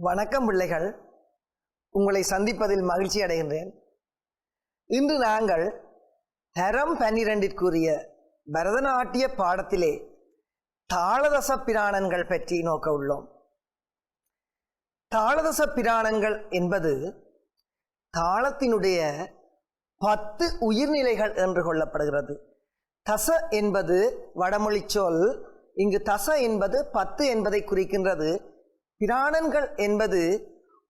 வணக்கம் பிள்ளைகள், உங்களை சந்திப்பதில் மகிழ்ச்சி அடைகின்றேன். இன்று நாங்கள் தரம் 12ற்குரிய பரதநாட்டிய பாடத்திலே தாளதச பிராணங்கள் பற்றி நோக்க உள்ளோம். தாளதச பிராணங்கள் என்பது தாளத்தினுடைய 10 உயிர்நிலைகள் என்று கொள்ளப்படுகிறது. தச என்பது வடமொழி சொல். இங்கு தச என்பது 10 என்பதை குறிக்கின்றது. பிராணன்கள் என்பது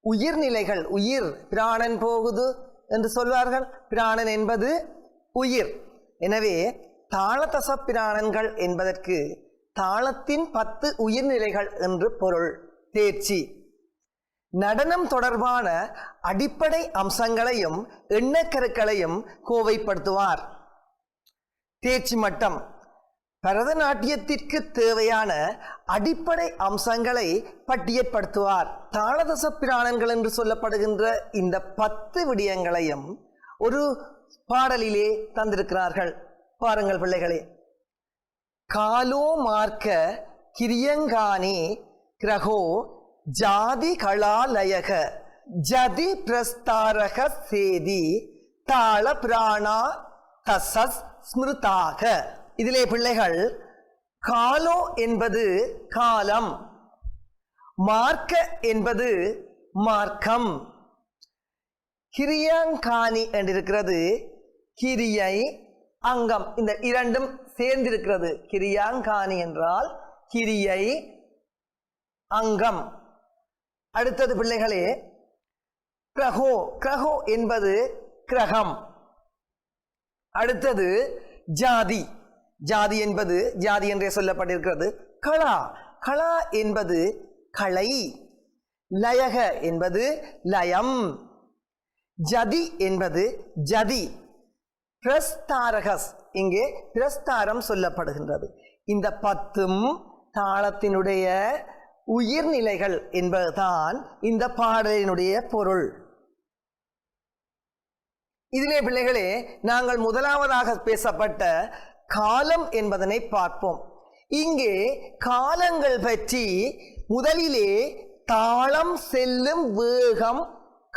உயிர்நிலைகள். உயிர் பிராணன் போகுது என்று சொல்வார்கள். பிராணன் என்பது உயிர். எனவே தாளதச பிராணன்கள் என்பதற்கு தாளத்தின் 10 உயிர்நிலைகள் என்று பொருள். தேர்ச்சி நடனம் தொடர்பான அடிப்படை அம்சங்களையும் எண்ணக்கருக்களையும் கோவைப்படுத்துவார். தேர்ச்சி மட்டம் பரதநாட்டியத்திற்கு தேவையான அடிப்படை அம்சங்களை பட்டியற்படுத்துவார். தாளதச பிராணன்கள் என்று சொல்லப்படுகின்ற இந்த 10 விடயங்களையும் ஒரு பாடலிலே தந்திருக்கிறார்கள். பாருங்கள் பிள்ளைகளே. காலோ மார்க்க கிரியங்கானி கிரகோ ஜாதி களாலயக ஜதி பிரஸ்தாரக சேதி தாள பிராணா தசஸ் ஸ்மிருதாக. இதிலே பிள்ளைகள், காலோ என்பது காலம், மார்க்க என்பது மார்க்கம், கிரியாங்கானி என்றிருக்கிறது கிரியை அங்கம். இந்த இரண்டும் சேர்ந்திருக்கிறது. கிரியாங்கானி என்றால் கிரியை அங்கம். அடுத்தது பிள்ளைகளே, கிரகோ. கிரகோ என்பது கிரகம். அடுத்தது ஜாதி. ஜாதி என்பது ஜாதி என்றே சொல்லப்பட்டிருக்கிறது. களா. களா என்பது களை. லயக என்பது லயம். ஜதி என்பது ஜதி. பிரஸ்தாரகஸ், இங்கே பிரஸ்தாரம் சொல்லப்படுகின்றது. இந்த 10ம் தாளத்தினுடைய உயிர்நிலைகள் என்பதுதான் இந்த பாடலினுடைய பொருள். இதிலே பிள்ளைகளே, நாங்கள் முதலாவதாக பேசப்பட்ட காலம் என்பதனை பார்ப்போம். இங்கே காலங்கள் பற்றி முதலிலே தாளம் செல்லும் வேகம்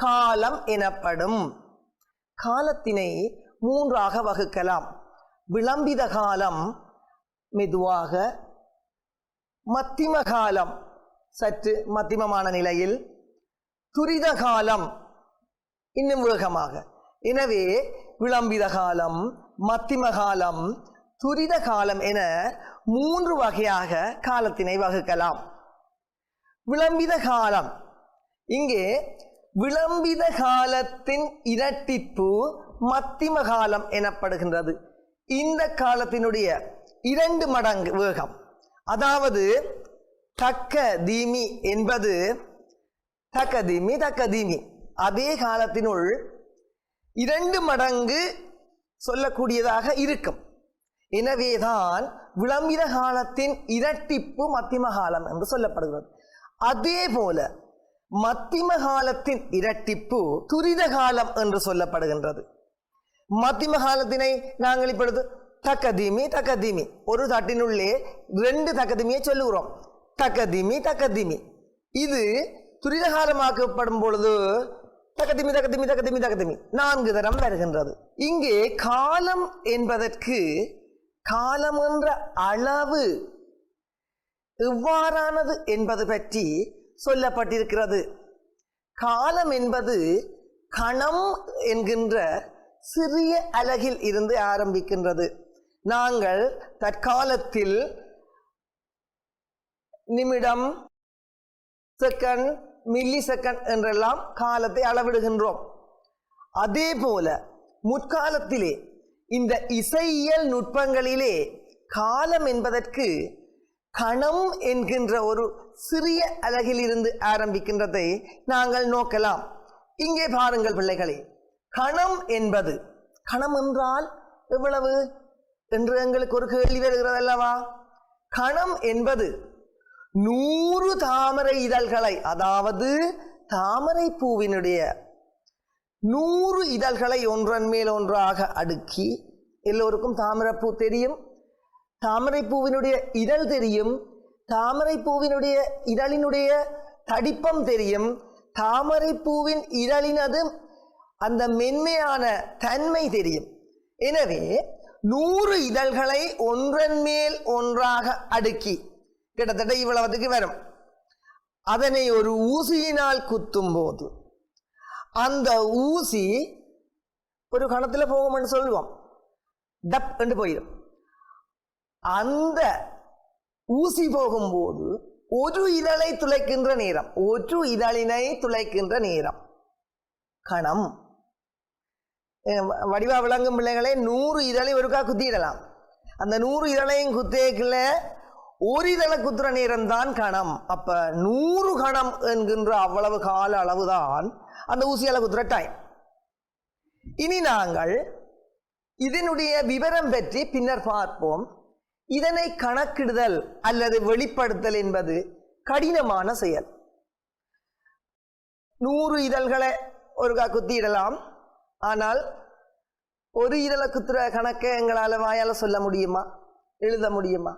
காலம் எனப்படும். காலத்தினை 3ஆக வகுக்கலாம். விளம்பித காலம் மெதுவாக, மத்திம காலம் சற்று மத்திமமான நிலையில், துரித காலம் இன்னும் வேகமாக. எனவே விளம்பித காலம், மத்திம காலம், துரித காலம் என 3 வகையாக காலத்தினை வகுக்கலாம். விளம்பித காலம், இங்கே விளம்பித காலத்தின் இரட்டிப்பு மத்திம காலம் எனப்படுகின்றது. இந்த காலத்தினுடைய 2 மடங்கு வேகம், அதாவது தக்க தீமி என்பது தக்க தீமி தக்க தீமி, அதே காலத்தினுள் 2 மடங்கு சொல்லக்கூடியதாக இருக்கும். எனவேதான் விளம்பித காலத்தின் இரட்டிப்பு மத்திம காலம் என்று சொல்லப்படுகிறது. அதே போல மத்திம காலத்தின் இரட்டிப்பு துரித காலம் என்று சொல்லப்படுகின்றது. மத்திம காலத்தினை நாங்கள் இப்பொழுது தக்கதீமி தக்கதீமி, ஒரு தட்டினுள்ளே 2 தக்கதீமியை சொல்லுகிறோம். தக்கதீமி தக்கதீமி. இது துரித காலமாக்கப்படும் பொழுது தக்கதிமி தக்கதிமி தக்கதிமி தக்கதிமி 4 தரம் வருகின்றது. இங்கே காலம் என்பதற்கு காலம் என்ற அளவு எவ்வாறானது என்பது பற்றி சொல்லப்பட்டிருக்கிறது. காலம் என்பது கணம் என்கின்ற சிறிய அலகில் இருந்து ஆரம்பிக்கின்றது. நாங்கள் தற்காலத்தில் நிமிடம், செகண்ட், மில்லி செகண்ட் என்றெல்லாம் காலத்தை அளவிடுகின்றோம். அதே போல முற்காலத்திலே இந்த இசையியல் நுட்பங்களிலே காலம் என்பதற்கு கணம் என்கின்ற ஒரு சிறிய அலகில் இருந்து ஆரம்பிக்கின்றதை நாங்கள் நோக்கலாம். இங்கே பாருங்கள் பிள்ளைகளே, கணம் என்பது, கணம் என்றால் எவ்வளவு என்று எங்களுக்கு ஒரு கேள்வி வருகிறது அல்லவா? கணம் என்பது 100 தாமரை இதழ்களை, அதாவது தாமரை பூவினுடைய 100 இதழ்களை ஒன்றன் மேல் ஒன்றாக அடுக்கி, எல்லோருக்கும் தாமரைப்பூ தெரியும், தாமரை பூவினுடைய இதழ் தெரியும், தாமரை பூவினுடைய இதழினுடைய தடிப்பம் தெரியும், தாமரை பூவின் இதழினது அந்த மென்மையான தன்மை தெரியும். எனவே 100 இதழ்களை ஒன்றன் மேல் ஒன்றாக அடுக்கி கிட்டத்தட்ட இவ்வளவுக்கு வரும். அதனை ஒரு ஊசியினால் குத்தும் போது அந்த ஊசி ஒரு கணத்துல போகும்னு சொல்லுவோம், டப் என்று போயிடும். அந்த ஊசி போகும்போது ஒரு இதழை துளைக்கின்ற நேரம், ஒரு இதழினை துளைக்கின்ற நேரம் கணம். வடிவா விளங்கும் பிள்ளைகளை 100 இதழை ஒருக்கா குத்திடலாம். அந்த 100 இதழையும் குத்தேக்கல ஒரு இதழை குத்துற நேரம் தான் கணம். அப்ப 100 கணம் என்கின்ற அவ்வளவு கால அளவுதான் அந்த ஊசியால குத்துற டைம். இனி நாங்கள் இதனுடைய விவரம் பற்றி பின்னர் பார்ப்போம். இதனை கணக்கிடுதல் அல்லது வெளிப்படுத்தல் என்பது கடினமான செயல். 100 இதழ்களை ஒருக்கா குத்திடலாம். ஆனால் ஒரு இதழை குத்துற கணக்கை எங்களால் வாயால் சொல்ல முடியுமா, எழுத முடியுமா?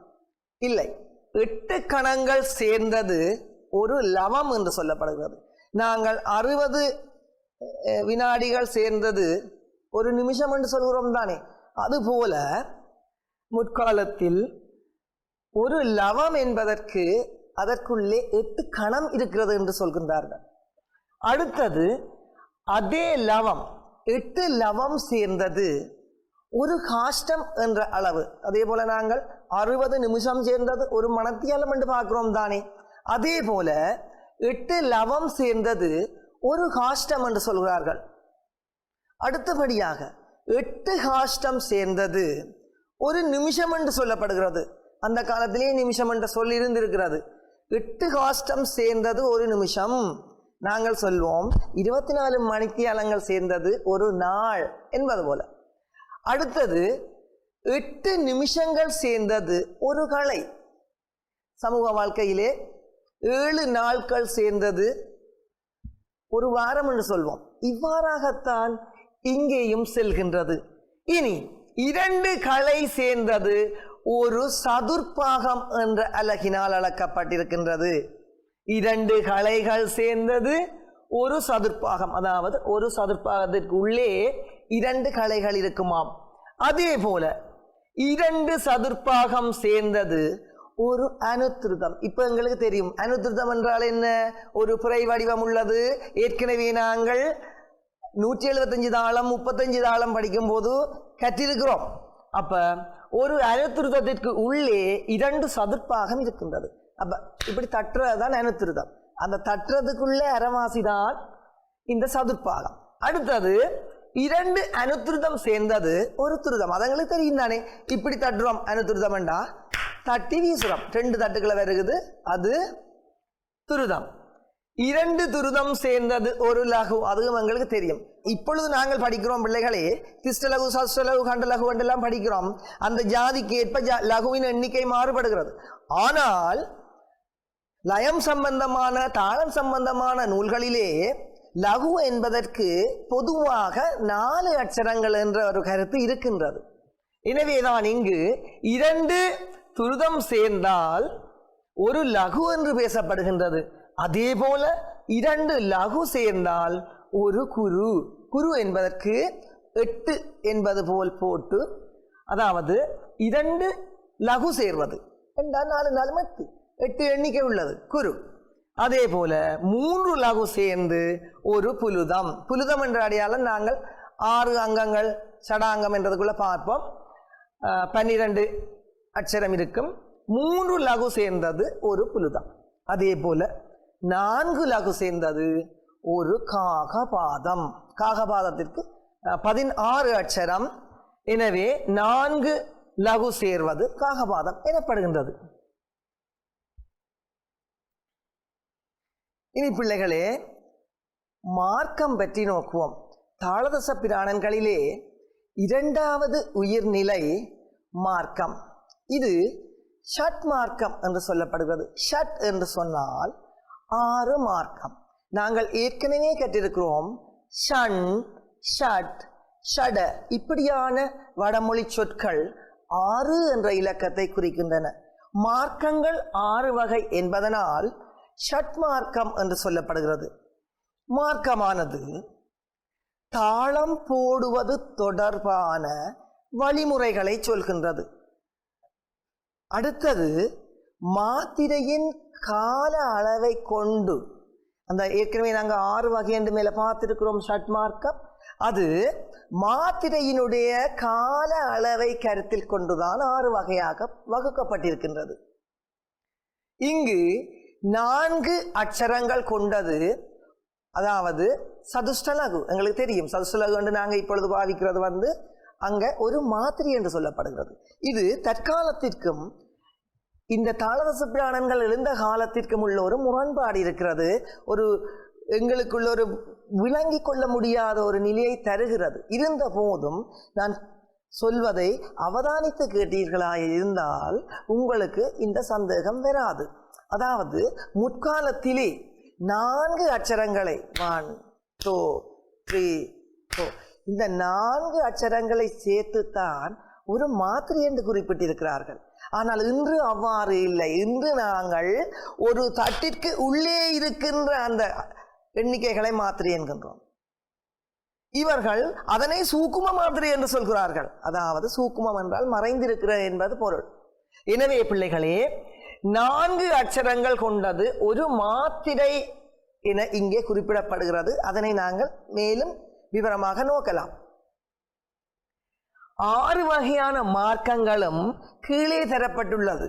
இல்லை. 8 கணங்கள் சேர்ந்தது ஒரு லவம் என்று சொல்லப்படுகிறது. நாங்கள் 60 வினாடிகள் சேர்ந்தது ஒரு நிமிஷம் என்று சொல்கிறோம் தானே. அதுபோல முற்காலத்தில் ஒரு லவம் என்பதற்கு அதற்குள்ளே 8 கணம் இருக்கிறது என்று சொல்கின்றார்கள். அடுத்தது அதே லவம் 8 லவம் சேர்ந்தது ஒரு காஷ்டம் என்ற அளவு. அதே போல நாங்கள் 60 நிமிஷம் சேர்ந்தது ஒரு மணத்தியாலம் என்று பார்க்கிறோம் தானே. அதே போல 8 லவம் சேர்ந்தது ஒரு காஷ்டம் என்று சொல்கிறார்கள். அடுத்தபடியாக 8 காஷ்டம் சேர்ந்தது ஒரு நிமிஷம் என்று சொல்லப்படுகிறது. அந்த காலத்திலே நிமிஷம் என்ற சொல் இருந்திருக்கிறது. 8 காஷ்டம் சேர்ந்தது ஒரு நிமிஷம். நாங்கள் சொல்வோம் 24 மணித்தியாலங்கள் சேர்ந்தது ஒரு நாள் என்பது போல. அடுத்தது 8 நிமிஷங்கள் சேர்ந்தது ஒரு கலை. சமூக வாழ்க்கையிலே 7 நாட்கள் சேர்ந்தது ஒரு வாரம் என்று சொல்வோம். இவ்வாறாகத்தான் இங்கேயும் செல்கின்றது. இனி 2 கலை சேர்ந்தது ஒரு சதுர்பாகம் என்ற அலகினால் அளக்கப்பட்டிருக்கின்றது. 2 கலைகள் சேர்ந்தது ஒரு சதுர்பாகம், அதாவது ஒரு சதுர்பாகத்திற்கு உள்ளே 2 கலைகள் இருக்குமாம். அதே போல 2 சதுர்பாகம் சேர்ந்தது ஒரு அனுத்ருதம். இப்ப எங்களுக்கு தெரியும் அனுத்ருதம் என்றால் என்ன, ஒரு புரை வடிவம் உள்ளது. ஏற்கனவே நாங்கள் 175 தாளம் 35 தாளம் படிக்கும் போது கற்றிருக்கிறோம். அப்ப ஒரு அனுத்ருதத்திற்கு உள்ளே 2 சதுர்பாகம் இருக்கின்றது. அப்ப இப்படி தட்டுறதுதான் அனுத்ருதம். அந்த தட்டுறதுக்குள்ள அரவாசிதான் இந்த சதுர்பாகம். அடுத்தது 2 அனுத்ருதம் சேர்ந்தது ஒரு துருதம். அதங்களுக்கு தெரியும் தானே. இப்படி தட்டுறோம் அனுத்ருதம் என்றா தட்டி வீசுறோம். 2 தட்டுக்களை வருகுது, அது துருதம். 2 துருதம் சேர்ந்தது ஒரு லகு. அதுவும் எங்களுக்கு தெரியும். இப்பொழுது நாங்கள் படிக்கிறோம் பிள்ளைகளே, கிருஷ்ணலகு சஷ்டலகு கண்டலகு என்றெல்லாம் படிக்கிறோம். அந்த ஜாதிக்கு ஏற்ப லகுவின் எண்ணிக்கை மாறுபடுகிறது. ஆனால் லயம் சம்பந்தமான தாளம் சம்பந்தமான நூல்களிலே லகு என்பதற்கு பொதுவாக 4 அட்சரங்கள் என்ற ஒரு கருத்து இருக்கின்றது. எனவேதான் இங்கு 2 துருதம் சேர்ந்தால் ஒரு லகு என்று பேசப்படுகின்றது. அதே போல 2 லகு சேர்ந்தால் ஒரு குரு. குரு என்பதற்கு 8 என்பது போல் போட்டு, அதாவது 2 லகு சேர்வது என்றால் 4 4 8 எண்ணிக்கை உள்ளது குரு. அதே போல 3 லகு சேர்ந்து ஒரு புலுதம். புலுதம் என்ற அடையாளம் நாங்கள் 6 அங்கங்கள் சடாங்கம் என்றதுக்குள்ள பார்ப்போம். 12 அட்சரம் இருக்கும். 3 லகு சேர்ந்தது ஒரு புலுதம். அதே போல 4 லகு சேர்ந்தது ஒரு காகபாதம். காகபாதத்திற்கு 16 அட்சரம். எனவே 4 லகு சேர்வது காகபாதம் எனப்படுகின்றது. இனி பிள்ளைகளே, மார்க்கம் பற்றி நோக்குவோம். தாளதச பிராணங்களிலே 2வது உயிர்நிலை மார்க்கம். இது ஷட் மார்க்கம் என்று சொல்லப்படுகிறது. ஷட் என்று சொன்னால் 6 மார்க்கம். நாங்கள் ஏற்கனவே கற்றிருக்கிறோம். ஷண், ஷட், ஷட இப்படியான வடமொழி சொற்கள் 6 என்ற இலக்கத்தை குறிக்கின்றன. மார்க்கங்கள் 6 வகை என்பதனால் ஷட்மார்க்கம் என்று சொல்லப்படுகிறது. மார்க்கமானது தாளம் போடுவது தொடர்பான வழிமுறைகளை சொல்கின்றது. அடுத்தது மாத்திரையின் கால அளவை கொண்டு, அந்த ஏற்கனவே நாங்கள் 6 வகை என்று மேலே பார்த்திருக்கிறோம் ஷட்மார்க்கம். அது மாத்திரையினுடைய கால அளவை கருத்தில் கொண்டுதான் 6 வகையாக வகுக்கப்பட்டிருக்கின்றது. இங்கு 4 அட்சரங்கள் கொண்டது, அதாவது சதுஷ்டலகு. எங்களுக்கு தெரியும் சதுஷ்டலகு என்று நாங்கள் இப்பொழுது பாவிக்கிறது அங்கே ஒரு மாத்திரை என்று சொல்லப்படுகிறது. இது தற்காலத்திற்கும் இந்த தாளதச பிராணங்கள் எழுந்த காலத்திற்கும் உள்ள ஒரு முரண்பாடு இருக்கிறது. எங்களுக்குள்ள ஒரு விளங்கி கொள்ள முடியாத ஒரு நிலையை தருகிறது. இருந்த போதும் நான் சொல்வதை அவதானித்து கேட்டீர்களாக இருந்தால் உங்களுக்கு இந்த சந்தேகம் வராது. அதாவது முற்காலத்திலே 4 அட்சரங்களை 1 2 3 4 இந்த 4 அட்சரங்களை சேர்த்துத்தான் ஒரு மாத்திரை என்று குறிப்பிட்டிருக்கிறார்கள். ஆனால் இன்று அவ்வாறு இல்லை. இன்று நாங்கள் ஒரு தட்டிற்கு உள்ளே இருக்கின்ற அந்த எண்ணிக்கைகளை மாத்திரை என்கின்றோம். இவர்கள் அதனை சூக்கும மாத்திரை என்று சொல்கிறார்கள். அதாவது சூக்குமம் என்றால் மறைந்திருக்கிற என்பது பொருள். எனவே பிள்ளைகளே, 4 அட்சரங்கள் கொண்டது ஒரு மாத்திரை என இங்கே குறிப்பிடப்படுகிறது. அதனை நாங்கள் மேலும் விவரமாக நோக்கலாம். 6 வகையான மார்க்கங்களும் கீழே தரப்பட்டுள்ளது.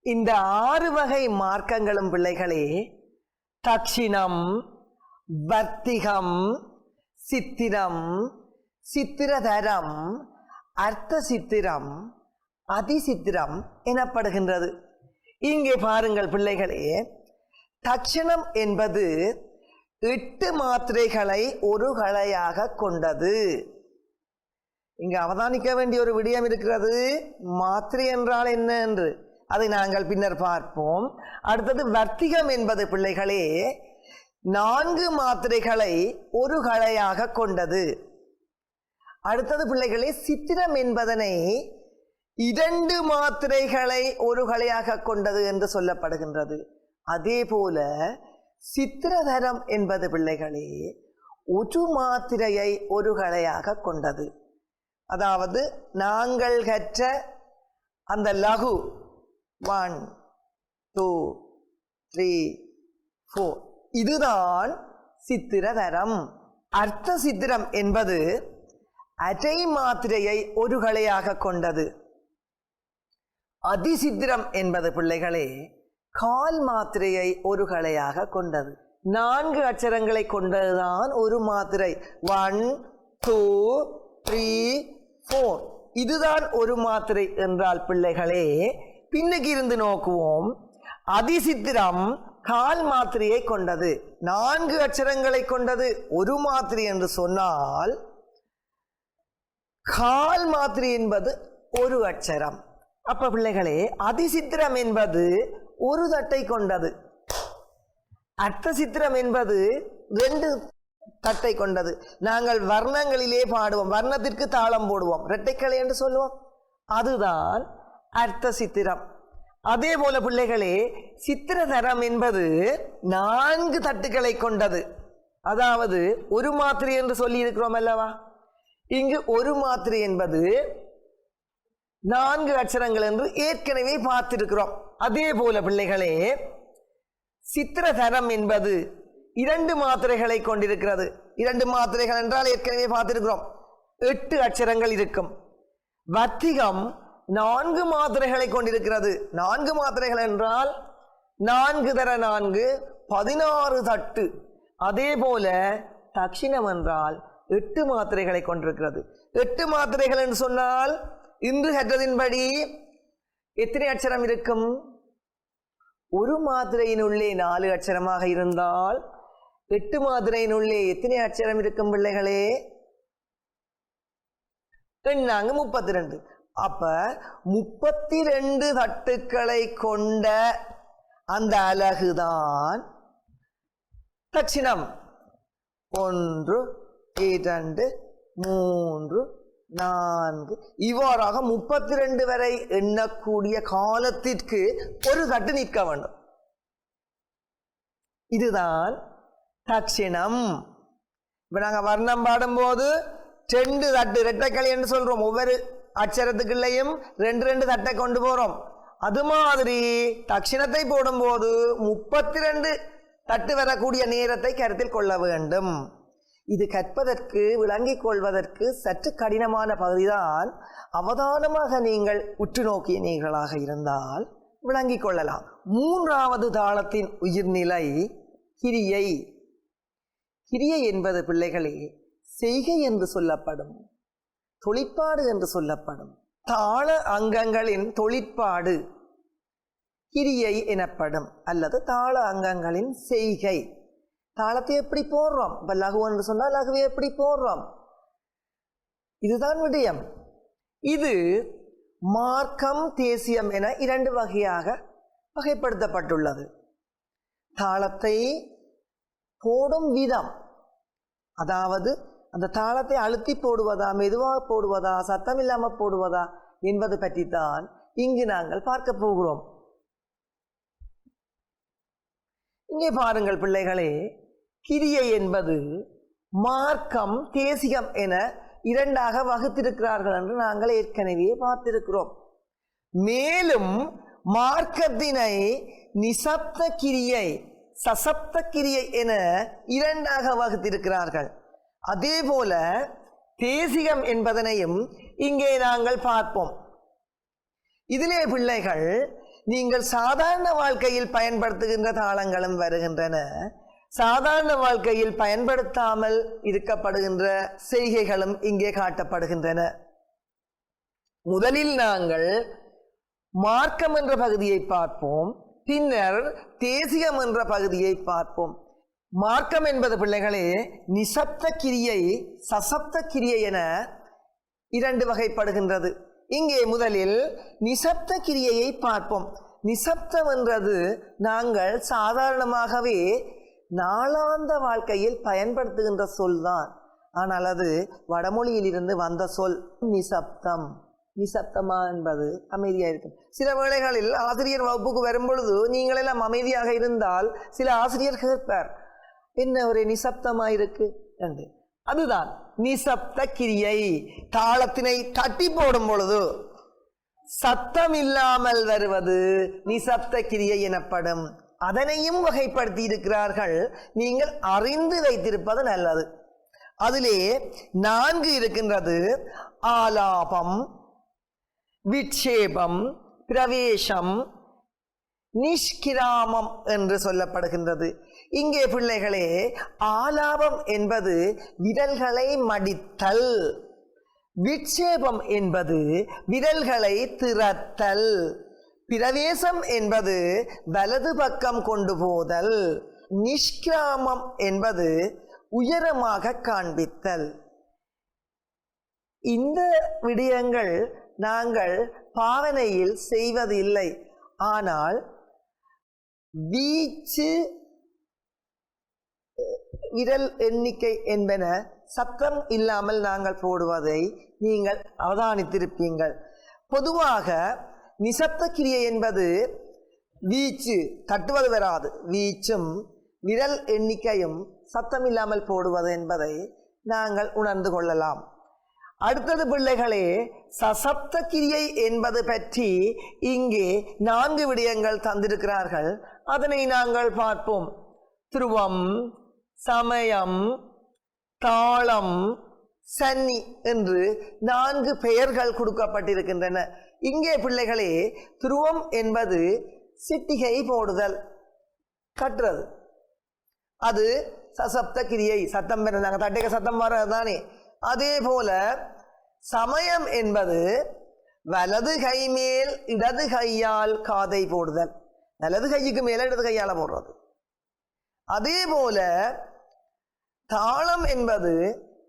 இந்த 6 வகை மார்க்கங்களும் பிள்ளைகளே தக்ஷிணம், வர்த்திகம், சித்திரம், சித்திரதரம், அர்த்த சித்திரம், அதிசித்திரம் எனப்படுகின்றது. இங்கே பாருங்கள் பிள்ளைகளே, தக்ஷணம் என்பது 8 மாத்திரைகளை ஒரு கலையாக கொண்டது. இங்கு அவதானிக்க வேண்டிய ஒரு விடயம் இருக்கிறது. மாத்திரை என்றால் என்ன என்று அதை நாங்கள் பின்னர் பார்ப்போம். அடுத்தது வர்த்திகம் என்பது பிள்ளைகளே 4 மாத்திரைகளை ஒரு கலையாக கொண்டது. அடுத்தது பிள்ளைகளே சித்திரம் என்பதனை 2 மாத்திரைகளை ஒரு கலையாக கொண்டது என்று சொல்லப்படுகின்றது. அதே போல சித்திரதரம் என்பது பிள்ளைகளே 1 மாத்திரையை ஒரு கலையாக கொண்டது. அதாவது நாங்கள் கற்ற அந்த லகு 1 2 3 4 இதுதான் சித்திரதரம். அர்த்த சித்திரம் என்பது அரை மாத்திரையை ஒரு கலையாக கொண்டது. அதிசித்திரம் என்பது பிள்ளைகளே 1/4 மாத்திரையை ஒரு கலையாக கொண்டது. 4 அட்சரங்களை கொண்டதுதான் ஒரு மாத்திரை. 1 2 3 4 இதுதான் ஒரு மாத்திரை என்றால் பிள்ளைகளே, பின்னுக்கு இருந்து நோக்குவோம். அதிசித்திரம் 1/4 மாத்திரையை கொண்டது. 4 அட்சரங்களை கொண்டது ஒரு மாத்திரை என்று சொன்னால் 1/4 மாத்திரை என்பது ஒரு அட்சரம். அப்ப பிள்ளைகளே, அதிசித்திரம் என்பது ஒரு தட்டை கொண்டது. அர்த்த சித்திரம் என்பது 2 தட்டை கொண்டது. நாங்கள் வர்ணங்களிலே பாடுவோம், வர்ணத்திற்கு தாளம் போடுவோம், இரட்டைக்கலை என்று சொல்லுவோம். அதுதான் அர்த்த சித்திரம். அதே போல பிள்ளைகளே, சித்திரதரம் என்பது 4 தட்டுக்களை கொண்டது. அதாவது ஒரு மாத்திரை என்று சொல்லி இருக்கிறோம் அல்லவா. இங்கு ஒரு மாத்திரை என்பது 4 அட்சரங்கள் என்று ஏற்கனவே பார்த்திருக்கிறோம். அதே போல பிள்ளைகளே, சித்திரதரம் என்பது 2 மாத்திரைகளை கொண்டிருக்கிறது. 2 மாத்திரைகள் என்றால் ஏற்கனவே பார்த்திருக்கிறோம், 8 அட்சரங்கள் இருக்கும். வர்த்திகம் 4 மாத்திரைகளை கொண்டிருக்கிறது. 4 மாத்திரைகள் என்றால் 4 தர 4 16 தட்டு. அதே போல தக்ஷிணம் என்றால் 8 மாத்திரைகளை கொண்டிருக்கிறது. 8 மாத்திரைகள் என்று சொன்னால் இன்று கற்றதின்படி எத்தனை அட்சரம் இருக்கும்? ஒரு மாத்திரையினுள்ளே 4 அட்சரமாக இருந்தால் 8 மாத்திரையினுள்ளே எத்தனை அட்சரம் இருக்கும் பிள்ளைகளே? 32. அப்ப 32 தட்டுக்களை கொண்ட அந்த அலகுதான் தட்சிணம். 1 2 3 4 இவ்வாறாக 32 வரை எண்ணக்கூடிய காலத்திற்கு ஒரு தட்டு நிற்க வேண்டும். இதுதான் தக்ஷிணம். இப்போ நாங்கள் வர்ணம் பாடும்போது 2 தட்டு இரட்டைக்களி என்று சொல்றோம். ஒவ்வொரு அட்சரத்துக்குள்ளேயும் 2 தட்டை கொண்டு போறோம். அது மாதிரி தக்ஷிணத்தை போடும்போது 32 தட்டு வரக்கூடிய நேரத்தை கருத்தில் கொள்ள வேண்டும். இது கற்பதற்கு விளங்கிக் கொள்வதற்கு சற்று கடினமான பகுதிதான். அவதானமாக நீங்கள் உற்று நோக்கியீர்களாக இருந்தால் விளங்கிக் கொள்ளலாம். 3வது தாளத்தின் உயிர்நிலை கிரியை. கிரியை என்பது பிள்ளைகளே செய்கை என்று சொல்லப்படும், தொழிற்பாடு என்று சொல்லப்படும். தாள அங்கங்களின் தொழிற்பாடு கிரியை எனப்படும், அல்லது தாள அங்கங்களின் செய்கை. தாளத்தை எப்படி போடுறோம்? இப்போ லகு என்று சொன்னால் லகுவை எப்படி போடுறோம்? இதுதான் விடயம். இது மார்க்கம், தேசியம் என 2 வகையாக வகைப்படுத்தப்பட்டுள்ளது. தாளத்தை போடும் விதம், அதாவது அந்த தாளத்தை அழுத்தி போடுவதா, மெதுவாக போடுவதா, சத்தம் இல்லாமல் போடுவதா என்பது பற்றித்தான் இங்கு நாங்கள் பார்க்க போகிறோம். இங்கே பாருங்கள் பிள்ளைகளே, கிரியை என்பது மார்க்கம், தேசிகம் என 2ஆக வகுத்திருக்கிறார்கள் என்று நாங்கள் ஏற்கனவே பார்த்திருக்கிறோம். மேலும் மார்க்கத்தினை நிசப்த கிரியை, சசப்த கிரியை என 2ஆக வகுத்திருக்கிறார்கள். அதே போல தேசிகம் என்பதனையும் இங்கே நாங்கள் பார்ப்போம். இதிலே பிள்ளைகள் நீங்கள் சாதாரண வாழ்க்கையில் பயன்படுத்துகின்ற தாளங்களும் வருகின்றன, சாதாரண வாழ்க்கையில் பயன்படுத்தாமல் இருக்கப்படுகின்ற செய்கைகளும் இங்கே காட்டப்படுகின்றன. முதலில் நாங்கள் மார்க்கம் என்ற பகுதியை பார்ப்போம், பின்னர் தேசிகம் என்ற பகுதியை பார்ப்போம். மார்க்கம் என்பது பிள்ளைகளே நிசப்த கிரியை, சசப்த கிரியை என 2 வகைப்படுகின்றது. இங்கே முதலில் நிசப்த கிரியையை பார்ப்போம். நிசப்தம் என்றது நாங்கள் சாதாரணமாகவே நாளாந்த வாழ்க்கையில் பயன்படுத்துகின்ற சொல் தான். ஆனால் அது வடமொழியில் இருந்து வந்த சொல் நிசப்தம். நிசப்தமா என்பது அமைதியாக இருக்கும். சில வேளைகளில் ஆசிரியர் வகுப்புக்கு வரும்பொழுது நீங்கள் எல்லாம் அமைதியாக இருந்தால் சில ஆசிரியர் கேட்பார், என்ன ஒரு நிசப்தமா இருக்கு என்று. அதுதான் நிசப்த கிரியை. தாளத்தினை தட்டி போடும் பொழுது சத்தம் இல்லாமல் வருவது நிசப்த கிரியை எனப்படும். அதனையும் வகைப்படுத்தி இருக்கிறார்கள், நீங்கள் அறிந்து வைத்திருப்பது நல்லது. அதிலே 4 இருக்கின்றது. ஆலாபம், விட்சேபம், பிரவேசம், நிஷ்கிராமம் என்று சொல்லப்படுகின்றது. இங்கே பிள்ளைகளே ஆலாபம் என்பது விரல்களை மடித்தல், விட்சேபம் என்பது விரல்களை திறத்தல், பிரவேசம் என்பது வலது பக்கம் கொண்டு போதல், நிஷ்கிராமம் என்பது உயரமாக காண்பித்தல். இந்த விடயங்கள் நாங்கள் பாவனையில் செய்வதில்லை. ஆனால் வீச்சு, விரல் எண்ணிக்கை என்பன சத்தம் இல்லாமல் நாங்கள் போடுவதை நீங்கள் அவதானித்திருப்பீங்கள். பொதுவாக நிசப்த கிரியை என்பது வீச்சு, தட்டுவது வராது, வீச்சும் விரல் எண்ணிக்கையும் சத்தம் இல்லாமல் போடுவது என்பதை நாங்கள் உணர்ந்து கொள்ளலாம். அடுத்தது பிள்ளைகளே சசப்த கிரியை என்பது பற்றி இங்கே 4 விடயங்கள் தந்திருக்கிறார்கள். அதனை நாங்கள் பார்ப்போம். துருவம், சமயம், தாளம், சன்னி என்று 4 பெயர்கள் கொடுக்கப்பட்டிருக்கின்றன. இங்கே பிள்ளைகளே துருவம் என்பது சிட்டிகை போடுதல், கட்டுறது. அது சசப்த கிரியை, சத்தம் பெற நாங்கள் தட்டைக்க சத்தம் வர்றதுதானே. அதே போல சமயம் என்பது வலது கை மேல் இடது கையால் காதை போடுதல், வலது கைக்கு மேல இடது கையால போடுறது. அதே போல தாளம் என்பது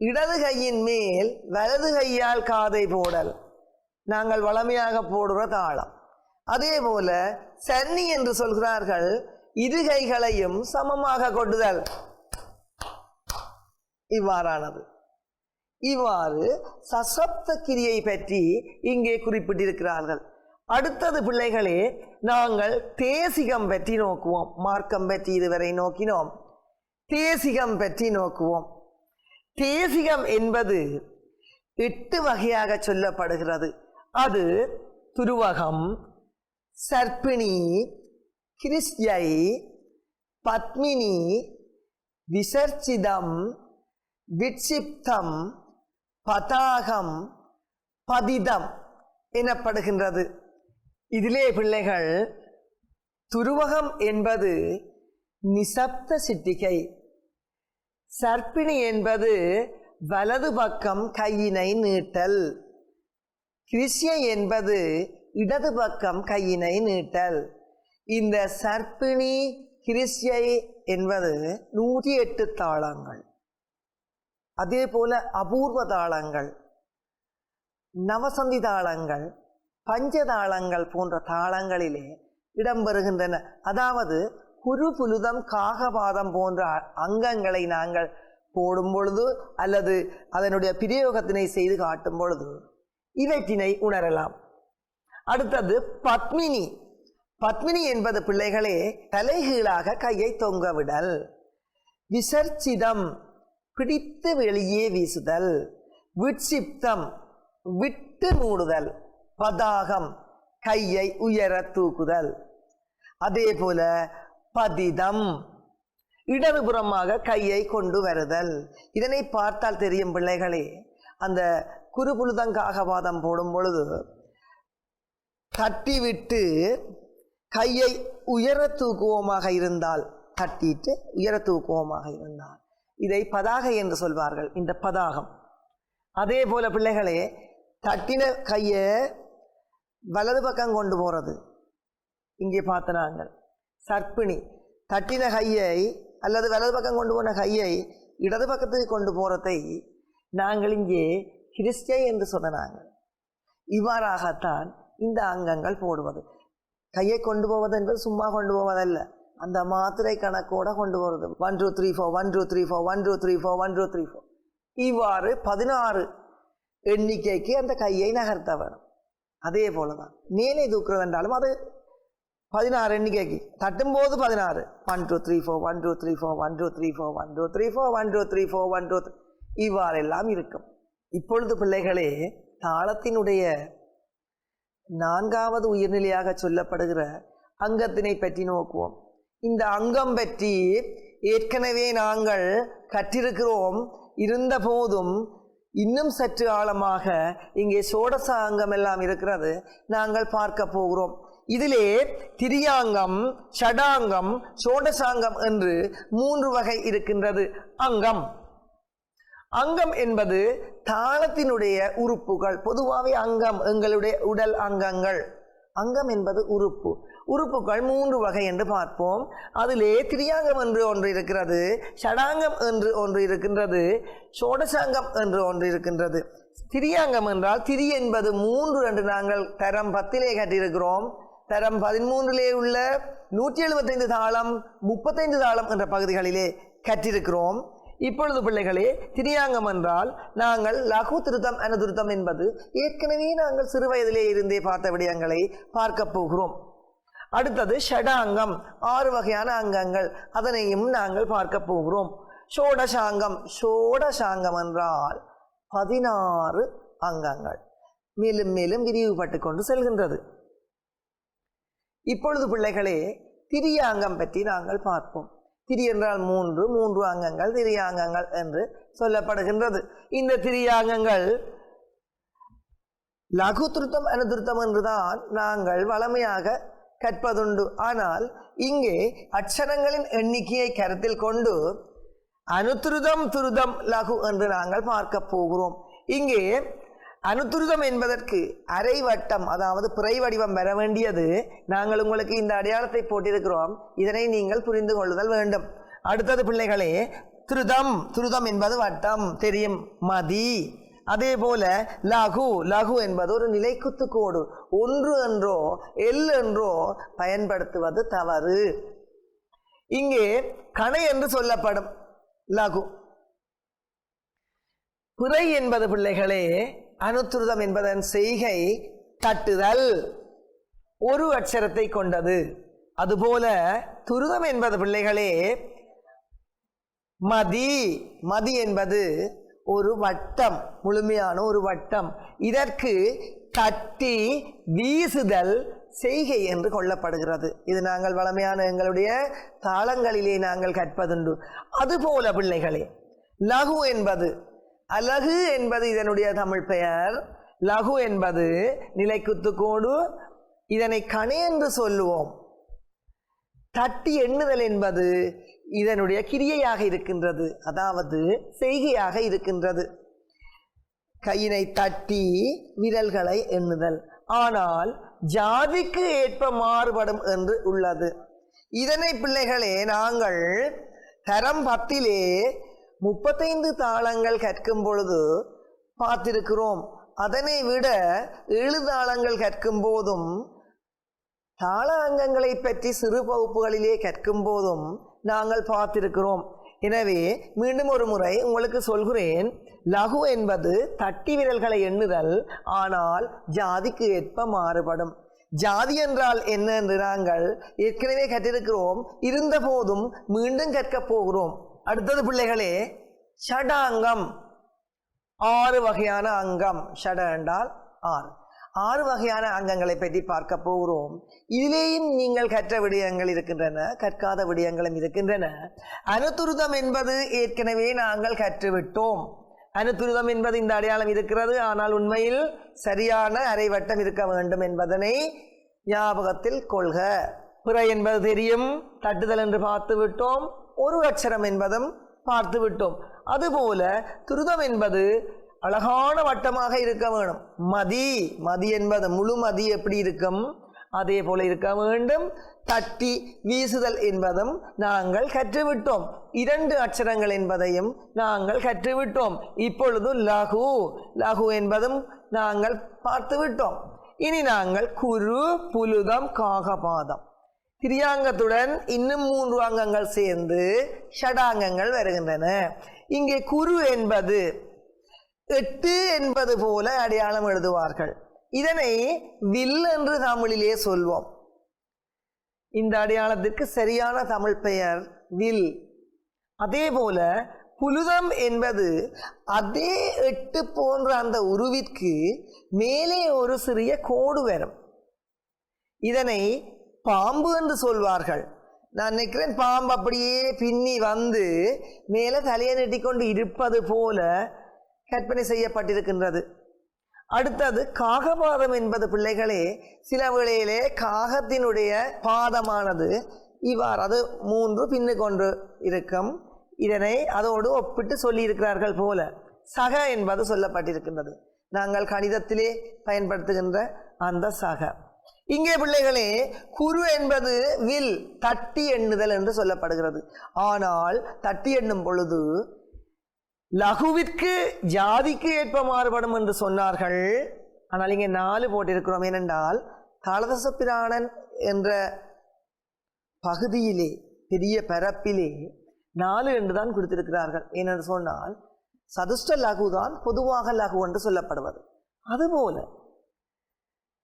இடது கையின் மேல் வலது கையால் காதை போடல், நாங்கள் வளமையாக போடுற தாளம். அதே போல சன்னி என்று சொல்கிறார்கள், 2 கைகளையும் சமமாக கொட்டுதல், இவ்வாறானது. இவ்வாறு சசப்த கிரியை பற்றி இங்கே குறிப்பிட்டிருக்கிறார்கள். அடுத்தது பிள்ளைகளே, நாங்கள் தேசிகம் பற்றி நோக்குவோம். மார்க்கம் பற்றி இதுவரை நோக்கினோம். தேசிகம் பற்றி நோக்குவோம். தேசிகம் என்பது 8 வகையாக சொல்லப்படுகிறது. அது துருவகம், சர்ப்பிணி, கிருஷ்யை, பத்மினி, விசர்ச்சிதம், விட்சிப்தம், பதாகம், பதிதம் எனப்படுகின்றது. இதிலே பிள்ளைகள், துருவகம் என்பது நிசப்த சிட்டிகை, சர்ப்பிணி என்பது வலது பக்கம் கையினை நீட்டல், கிருஷ்யை என்பது இடது பக்கம் கையினை நீட்டல். இந்த சர்ப்பிணி, கிருஷ்யை என்பது 108 தாளங்கள். அதே போல அபூர்வ தாளங்கள், நவசந்தி தாளங்கள், பஞ்சதாளங்கள் போன்ற தாளங்களிலே இடம்பெறுகின்றன. அதாவது குருபுலுதம், காகபாதம் போன்ற அங்கங்களை நாங்கள் போடும் பொழுது அல்லது அதனுடைய பிரயோகத்தினை செய்து காட்டும் பொழுது இவற்றினை உணரலாம். அடுத்தது பத்மினி. பத்மினி என்பது பிள்ளைகளே தலைகீழாக கையை தொங்கவிடல். விசர்ச்சிதம் பிடித்து வெளியே வீசுதல். விட்சிப்தம் விட்டு மூடுதல். பதாகம் கையை உயர தூக்குதல். அதே போல பதிதம் இடதுபுறமாக கையை கொண்டு வருதல். இதனை பார்த்தால் தெரியும் பிள்ளைகளே, அந்த குருபுலுதங்காகவாதம் போடும் பொழுது தட்டிவிட்டு கையை உயர தூக்குவோமாக இருந்தால், தட்டிட்டு உயர தூக்குவோமாக இருந்தால் இதை பதாகை என்று சொல்வார்கள், இந்த பதாகம். அதே போல பிள்ளைகளே, தட்டின கையை வலது பக்கம் கொண்டு போகிறது இங்கே பார்த்த நாங்கள் சர்ப்பிணி. தட்டின கையை அல்லது வலது பக்கம் கொண்டு போன கையை இடது பக்கத்துக்கு கொண்டு போகிறதை நாங்கள் இங்கே கிருஷ்யை என்று சொன்னாங்க. இவ்வாறாகத்தான் இந்த அங்கங்கள் போடுவது. கையை கொண்டு போவது என்பது சும்மா கொண்டு போவதல்ல, அந்த மாத்திரை கணக்கோட கொண்டு போகிறது. 1 2 3 4 1 2 3 4 1 2 3 4 1 2 3 4 இவ்வாறு 16 எண்ணிக்கைக்கு அந்த கையை நகர்த்த வேணும். அதே போலதான் மேலே தூக்குறது என்றாலும் அது 16 எண்ணிக்கைக்கு தட்டும் போது 16 1 2 3 4 1 2 3 4 1 2 3 4 1 2 3 4 1 2 3 4 1 2 இவ்வாறெல்லாம் இருக்கும். இப்பொழுது பிள்ளைகளே, தாளத்தினுடைய 4வது உயிர்நிலையாக சொல்லப்படுகிற அங்கத்தினை பற்றி நோக்குவோம். இந்த அங்கம் பற்றி ஏற்கனவே நாங்கள் கற்றிருக்கிறோம். இருந்த போதும் இன்னும் சற்று ஆழமாக இங்கே சோடச அங்கம் எல்லாம் இருக்கிறது, நாங்கள் பார்க்க போகிறோம். இதிலே திரியாங்கம், ஷடாங்கம், சோடசாங்கம் என்று 3 வகை இருக்கின்றது. அங்கம் அங்கம் என்பது தாளத்தினுடைய உறுப்புகள். பொதுவாகவே அங்கம் எங்களுடைய உடல் அங்கங்கள். அங்கம் என்பது உறுப்பு. உறுப்புகள் 3 வகை என்று பார்ப்போம். அதிலே திரியாங்கம் என்று ஒன்று இருக்கிறது, ஷடாங்கம் என்று ஒன்று இருக்கின்றது, சோடசாங்கம் என்று ஒன்று இருக்கின்றது. திரியாங்கம் என்றால் திரி என்பது 3 என்று நாங்கள் தரம் 10 கற்றிருக்கிறோம். தரம் 13 உள்ள 175 தாளம், 35 தாளம் என்ற பகுதிகளிலே கற்றிருக்கிறோம். இப்பொழுது பிள்ளைகளே, திரியாங்கம் என்றால் நாங்கள் லகு திருத்தம், அனுதிருத்தம் என்பது ஏற்கனவே நாங்கள் சிறு வயதிலே இருந்தே பார்த்த விடயங்களை பார்க்க போகிறோம். அடுத்தது ஷடாங்கம், 6 வகையான அங்கங்கள், அதனையும் நாங்கள் பார்க்க போகிறோம். சோடசாங்கம், சோடசாங்கம் என்றால் 16 அங்கங்கள், மேலும் மேலும் விரிவுபட்டு கொண்டு செல்கின்றது. இப்பொழுது பிள்ளைகளே, திரியாங்கம் பற்றி நாங்கள் பார்ப்போம். திரி என்றால் 3 அங்கங்கள் திரியாங்கங்கள் என்று சொல்லப்படுகின்றது. இந்த திரியாங்கங்கள் லகு திருத்தம், அனுதிருத்தம் என்றுதான் நாங்கள் வளமையாக கற்பதுண்டு. ஆனால் இங்கே அட்சரங்களின் எண்ணிக்கையை கருத்தில் கொண்டு அனுதிருதம், துருதம், லகு என்று நாங்கள் பார்க்க போகிறோம். இங்கே அனுதிருதம் என்பதற்கு அரை வட்டம், அதாவது பிறை வடிவம் வர வேண்டியது. நாங்கள் உங்களுக்கு இந்த அடையாளத்தை போட்டிருக்கிறோம், இதனை நீங்கள் புரிந்து கொள்ளுதல் வேண்டும். அடுத்தது பிள்ளைகளே, திருதம், துருதம் என்பது வட்டம் தெரியும், மதி. அதே போல லகு, லகு என்பது ஒரு நிலைக்குத்து கோடு. 1 என்றோ எல் என்றோ பயன்படுத்துவது தவறு. இங்கே கணை என்று சொல்லப்படும் லகு. பிறை என்பது பிள்ளைகளே, அனுதிருதம் என்பதன் செய்கை தட்டுதல். ஒரு அட்சரத்தை கொண்டது. அதுபோல துருதம் என்பது பிள்ளைகளே மதி. மதி என்பது ஒரு வட்டம், முழுமையான ஒரு வட்டம். இதற்கு தட்டி வீசுதல் செய்கை என்று கொள்ளப்படுகிறது. இது நாங்கள் வளமையான எங்களுடைய தாளங்களிலே நாங்கள் கற்பதுண்டு. அதுபோல பிள்ளைகளே லகு என்பது, அலகு என்பது இதனுடைய தமிழ் பெயர். லகு என்பது நிலைக்குத்துக்கோடு, இதனை கணை என்று சொல்லுவோம். தட்டி எண்ணுதல் என்பது இதனுடைய கிரியையாக இருக்கின்றது, அதாவது செய்கையாக இருக்கின்றது. கையினை தட்டி விரல்களை எண்ணுதல். ஆனால் ஜாதிக்கு ஏற்ப மாறுபடும் என்று உள்ளது. இதனை பிள்ளைகளே நாங்கள் தரம் 10 35 தாளங்கள் கற்கும் பொழுது பார்த்திருக்கிறோம். அதனை விட 7 தாளங்கள் கற்கும் போதும், தாள அங்கங்களை பற்றி சிறு வகுப்புகளிலே கற்கும் போதும் நாங்கள் பார்த்திருக்கிறோம். எனவே மீண்டும் ஒரு முறை உங்களுக்கு சொல்கிறேன். லகு என்பது தட்டி விரல்களை எண்ணுதல், ஆனால் ஜாதிக்கு ஏற்ப மாறுபடும். ஜாதி என்றால் என்ன என்று நாங்கள் ஏற்கனவே கற்றிருக்கிறோம். இருந்த போதும் மீண்டும் கற்கப் போகிறோம். அடுத்தது பிள்ளைகளே ஷடாங்கம். 6 வகையான அங்கம். ஷட என்றால் 6. 6 வகையான அங்கங்களை பற்றி பார்க்க போகிறோம். இதிலேயும் நீங்கள் கற்ற விடயங்கள் இருக்கின்றன, கற்காத விடயங்களும் இருக்கின்றன. அனுத்துருதம் என்பது ஏற்கனவே நாங்கள் கற்றுவிட்டோம். அனுத்துருதம் என்பது இந்த அடையாளம் இருக்கிறது, ஆனால் உண்மையில் சரியான அரைவட்டம் இருக்க வேண்டும் என்பதனை ஞாபகத்தில் கொள்க. பிற என்பது தெரியும், தட்டுதல் என்று பார்த்து விட்டோம். ஒரு அட்சரம் என்பதும் பார்த்து விட்டோம். அதுபோல துருதம் என்பது அழகான வட்டமாக இருக்க வேணும். மதி, மதி என்பது முழு மதி எப்படி இருக்கும் அதே போல இருக்க வேண்டும். தட்டி வீசுதல் என்பதும் நாங்கள் கற்றுவிட்டோம். 2 அட்சரங்கள் என்பதையும் நாங்கள் கற்றுவிட்டோம். இப்பொழுது லகு, லகு என்பதும் நாங்கள் பார்த்து விட்டோம். இனி நாங்கள் குரு, புலுதம், காகபாதம், திரியாங்கத்துடன் இன்னும் 3 அங்கங்கள் சேர்ந்து ஷடாங்கங்கள் வருகின்றன. இங்கே குரு என்பது 8 என்பது போல அடையாளம் எழுதுவார்கள். இதனை வில் என்று தமிழிலே சொல்வோம். இந்த அடையாளத்திற்கு சரியான தமிழ் பெயர் வில். அதே போல புலுதம் என்பது அதே 8 போன்ற அந்த உருவிற்கு மேலே ஒரு சிறிய கோடு வரும். இதனை பாம்பு என்று சொல்வார்கள். நான் நினைக்கிறேன் பாம்பு அப்படியே பின்னி வந்து மேலே தலையை நீட்டிக்கொண்டு இருப்பது போல கற்பனை செய்யப்பட்டிருக்கின்றது. அடுத்தது காகபாதம் என்பது பிள்ளைகளே சில வேளையிலே காகத்தினுடைய பாதமானது இவ்வாறு, அது 3 பின்னு கொண்டு இருக்கும். இதனை அதோடு ஒப்பிட்டு சொல்லியிருக்கிறார்கள் போல சக என்பது சொல்லப்பட்டிருக்கின்றது. நாங்கள் கணிதத்திலே பயன்படுத்துகின்ற அந்த சக. இங்கே பிள்ளைகளே குரு என்பது வில், தட்டி எண்ணுதல் என்று சொல்லப்படுகிறது. ஆனால் தட்டி எண்ணும் பொழுது லகுவிற்கு ஜாதிக்கு ஏற்ப மாறுபடும் என்று சொன்னார்கள். ஆனால் இங்கே 4 போட்டிருக்கிறோம். ஏனென்றால் தாளதசப்பிராணன் என்ற பகுதியிலே, பெரிய பரப்பிலே 4 என்று தான் கொடுத்திருக்கிறார்கள். ஏனென்று சொன்னால் சதுஷ்ட லகு தான் பொதுவாக லகு என்று சொல்லப்படுவது. அதுபோல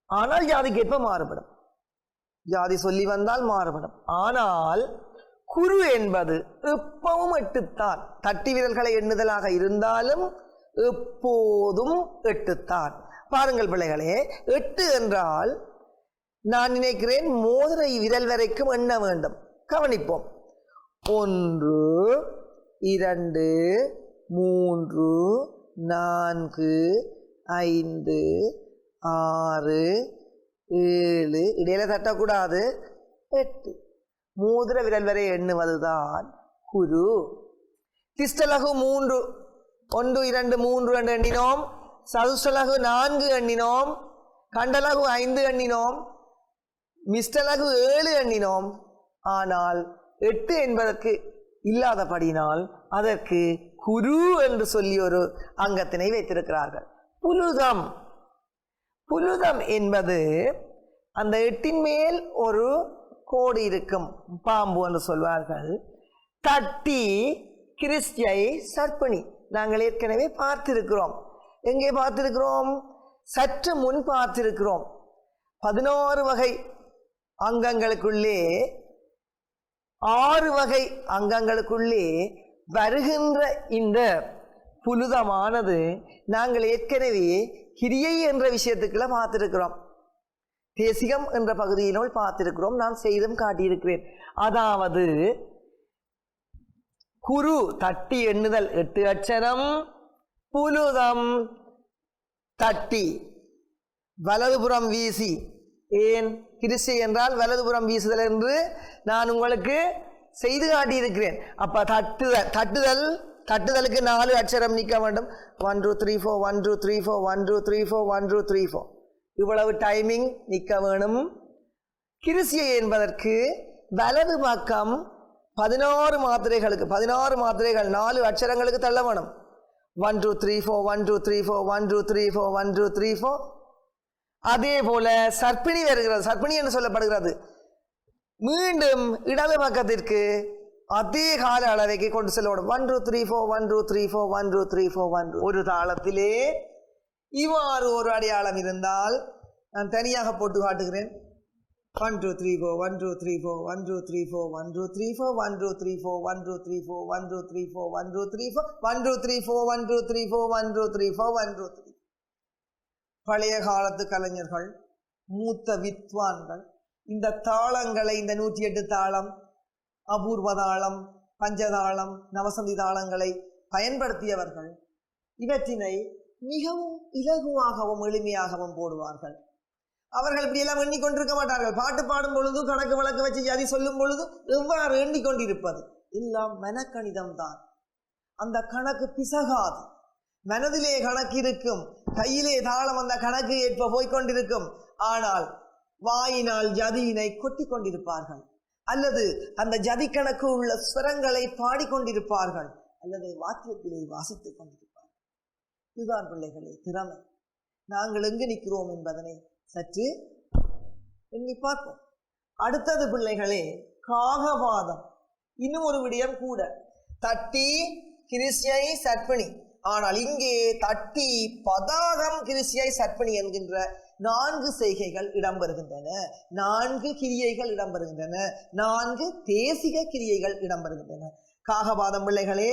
ஆனால் ஜாதிக்கு ஏற்ப மாறுபடும். ஜாதி சொல்லி வந்தால் மாறுபடும். ஆனால் குரு என்பது எப்பவும் 8 தான். தட்டி விரல்களை எண்ணுதலாக இருந்தாலும் எப்போதும் 8 தான். பாருங்கள் பிள்ளைகளே, 8 என்றால் நான் நினைக்கிறேன் மோதிர விரல் வரைக்கும் எண்ண வேண்டும். கவனிப்போம். 1 2 3 4 5 6 7, இடையில தட்டக்கூடாது, 8. மோதிர விரல் வரை எண்ணுவதுதான் குரு. திஷ்டலகு 3, 1 2 3 என்று எண்ணினோம். சதுஷ்டலகு 4 எண்ணினோம். கண்டலகு 5 எண்ணினோம். மிஷ்டலகு 7 எண்ணினோம். ஆனால் 8 என்பதற்கு இல்லாதபடினால் அதற்கு குரு என்று சொல்லி ஒரு அங்கத்தினை வைத்திருக்கிறார்கள். புலுதம். புலுதம் என்பது அந்த 8 மேல் ஒரு கோடு இருக்கும், பாம்பு என்று சொல்வார்கள். தட்டி கிறிஸ்டியை சர்ப்பணி நாங்கள் ஏற்கனவே பார்த்திருக்கிறோம். எங்கே பார்த்திருக்கிறோம்? சற்று முன் பார்த்திருக்கிறோம். 16 வகை அங்கங்களுக்குள்ளே 6 வகை அங்கங்களுக்குள்ளே வருகின்ற இந்த புலுதமானது நாங்கள் ஏற்கனவே கிரியை என்ற விஷயத்துக்குள்ள பார்த்திருக்கிறோம். தேசிகம் என்ற பகுதியினுள் பார்த்திருக்கிறோம். நான் செய்தும் காட்டியிருக்கிறேன். அதாவது குரு தட்டி எண்ணுதல் 8 அட்சரம், புலுதம் தட்டி வலதுபுறம் வீசி, ஏன் கிருஷை என்றால் வலதுபுறம் வீசுதல் என்று நான் உங்களுக்கு செய்து காட்டியிருக்கிறேன். அப்ப தட்டுதலுக்கு 4 அட்சரம் நிற்க வேண்டும். 1 2 3 4 1 2 3 4 1 2 3 4 1 2 3 4 இவ்வளவு டைமிங் நிற்க வேணும். கிருஷியை என்பதற்கு வலது பக்கம் 16 மாத்திரைகளுக்கு 16 மாத்திரைகள் 4 அட்சரங்களுக்கு தள்ள வேணும். 1 2 3 4 1 2 3 4 1 2 3 4 1 2 3 4. அதே போல சர்ப்பிணி வருகிறது. சர்ப்பிணி என்று சொல்லப்படுகிறது. மீண்டும் இடது பக்கத்திற்கு அதே கால அளவைக்கு கொண்டு செல்லணும். 1 2 3 4 1 2 3 4 1 2 3 4 1 ஒரு தாளத்திலே இவ்வாறு ஒரு அடையாளம் இருந்தால் நான் தனியாக போட்டு காட்டுகிறேன். 1 2 3 4 1 2 3 4 1 2 3 4 1 2 3 4 1 2 3 4 1 2 3 4 1 2 3 4 1 2 3 4 1 2 3 4 1 2 3 4 1 2 3 4 1 2 3. பழைய காலத்து கலைஞர்கள், மூத்த வித்வான்கள் இந்த தாளங்களை, இந்த 108 தாளம், அபூர்வ தாளம், பஞ்சதாளம், நவசந்தி தாளங்களை பயன்படுத்தியவர்கள் இவற்றினை மிகவும் இலகுவாகவும் எளிமையாகவும் போடுவார்கள். அவர்கள் இப்படியெல்லாம் எண்ணிக்கொண்டிருக்க மாட்டார்கள். பாட்டு பாடும் பொழுது கணக்கு வழக்கு வச்சு ஜாதி சொல்லும் பொழுது எவ்வாறு எண்ணிக்கொண்டிருப்பது எல்லாம் மனக்கணிதம் தான். அந்த கணக்கு பிசகாது. மனதிலே கணக்கு இருக்கும், கையிலே தாளம் அந்த கணக்கு ஏற்ப போய்கொண்டிருக்கும். ஆனால் வாயினால் ஜதியினை கொட்டி கொண்டிருப்பார்கள், அல்லது அந்த ஜதி கணக்கு உள்ள ஸ்வரங்களை பாடிக்கொண்டிருப்பார்கள், அல்லது வாக்கியத்திலே வாசித்துக் கொண்டிருப்பார்கள். இதுதான் பிள்ளைகளே திறமை. நாங்கள் எங்கு நிற்கிறோம் என்பதனை சற்று எண்ணி பார்ப்போம். அடுத்தது பிள்ளைகளே காகவாதம். இன்னும் ஒரு விடயம் கூட. தட்டி, கிருஷ்யை, சர்ப்பிணி. ஆனால் இங்கே தட்டி, பதாகம், கிருஷ்யை, சர்ப்பிணி என்கின்ற 4 செய்கைகள் இடம்பெறுகின்றன. 4 கிரியைகள் இடம்பெறுகின்றன. 4 தேசிக கிரியைகள் இடம்பெறுகின்றன. காகபாதம் பிள்ளைகளே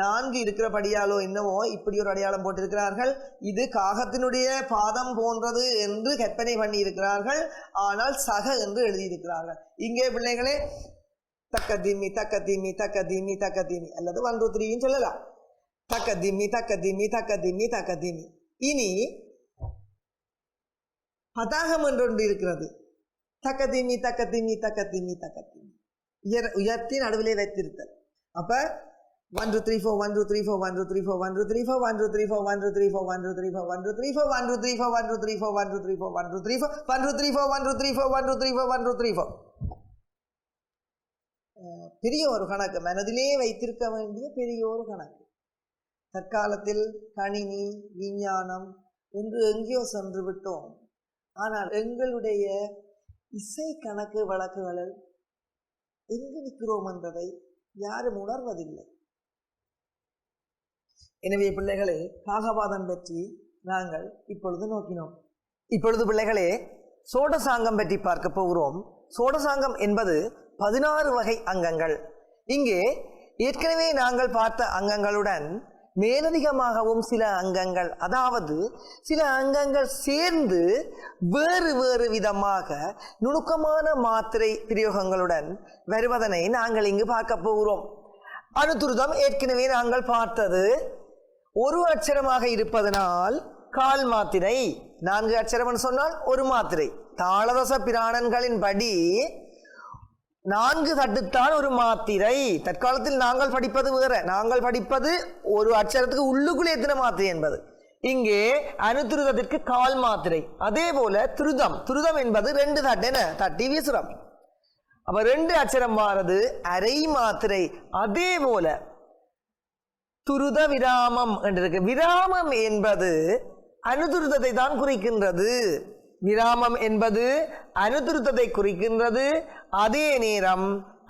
4 இருக்கிறபடியாலோ என்னவோ இப்படி ஒரு அடையாளம் போட்டிருக்கிறார்கள். இது காகத்தினுடைய பாதம் போன்றது என்று கற்பனை பண்ணி இருக்கிறார்கள். ஆனால் சக என்று எழுதியிருக்கிறார்கள். இங்கே பிள்ளைகளே தக்க திம்மி தக்க திம்மி தக்க திம்மி தக்க திம்மி, அல்லது 1 2 3 சொல்லலாம். தக்க திம்மி தக்க திம்மி தக்க திம்மி தக்க திம்மி. இனி பதாகம் என்று இருக்கிறது. தக்க திம்மி தக்க திம்மி தக்க திம்மி தக்க திம்மி, உயர்த்தி நடுவிலே வைத்திருத்தல். அப்ப 1 2 3 4 1 2 3 4 1 2 3 4 1 2 3 4 1 2 3 4 1 2 3 4 1 2 3 4 1 2 3 4 1 2 3 4 1 2 3 4 1 2 3 4 1 2 3 4 1 2 3 4 1 2 3 4 1 2 3 4 1 2 3 4. பெரிய ஒரு கணக்கு, மனதிலே வைத்திருக்க வேண்டிய பெரிய ஒரு கணக்கு. தற்காலத்தில் கணினி, விஞ்ஞானம் என்று எங்கேயோ சென்று விட்டோம். ஆனால் எங்களுடைய இசை கணக்கு வழக்குகளில் எங்கு நிற்கிறோம் என்பதை யாரும் உணர்வதில்லை. எனவே பிள்ளைகளே காகபாதம் பற்றி நாங்கள் இப்பொழுது நோக்கினோம். இப்பொழுது பிள்ளைகளே சோடசாங்கம் பற்றி பார்க்க போகிறோம். சோடசாங்கம் என்பது 16 வகை அங்கங்கள். இங்கே ஏற்கனவே நாங்கள் பார்த்த அங்கங்களுடன் மேலதிகமாகவும் சில அங்கங்கள், அதாவது சில அங்கங்கள் சேர்ந்து வேறு வேறு விதமாக நுணுக்கமான மாத்திரை பிரயோகங்களுடன் வருவதனை நாங்கள் இங்கு பார்க்க போகிறோம். அனுதுருதம் ஏற்கனவே நாங்கள் பார்த்தது. ஒரு அட்சரமாக இருப்பதனால் கால் மாத்திரை, 4 அட்சரம் சொன்னால் ஒரு மாத்திரை. தாளரச பிராணன்களின் படி 4 தட்டுத்தான் ஒரு மாத்திரை. தற்காலத்தில் நாங்கள் படிப்பது வேற. நாங்கள் படிப்பது ஒரு அட்சரத்துக்கு உள்ளுக்குள்ளே எத்தனை மாத்திரை என்பது. இங்கே அனுதுருதத்திற்கு கால் மாத்திரை. அதே போல துருதம் என்பது 2 தட்டு, என்ன தட்டி வீசுறோம். அப்ப 2 அட்சரம் வாரது அரை மாத்திரை. அதே போல துருத விராமம் என்று விராமம் என்பது அனுதுருதத்தை தான் குறிக்கின்றது. விராமம் என்பது அனுதுருதத்தை குறிக்கின்றது. அதே நேரம்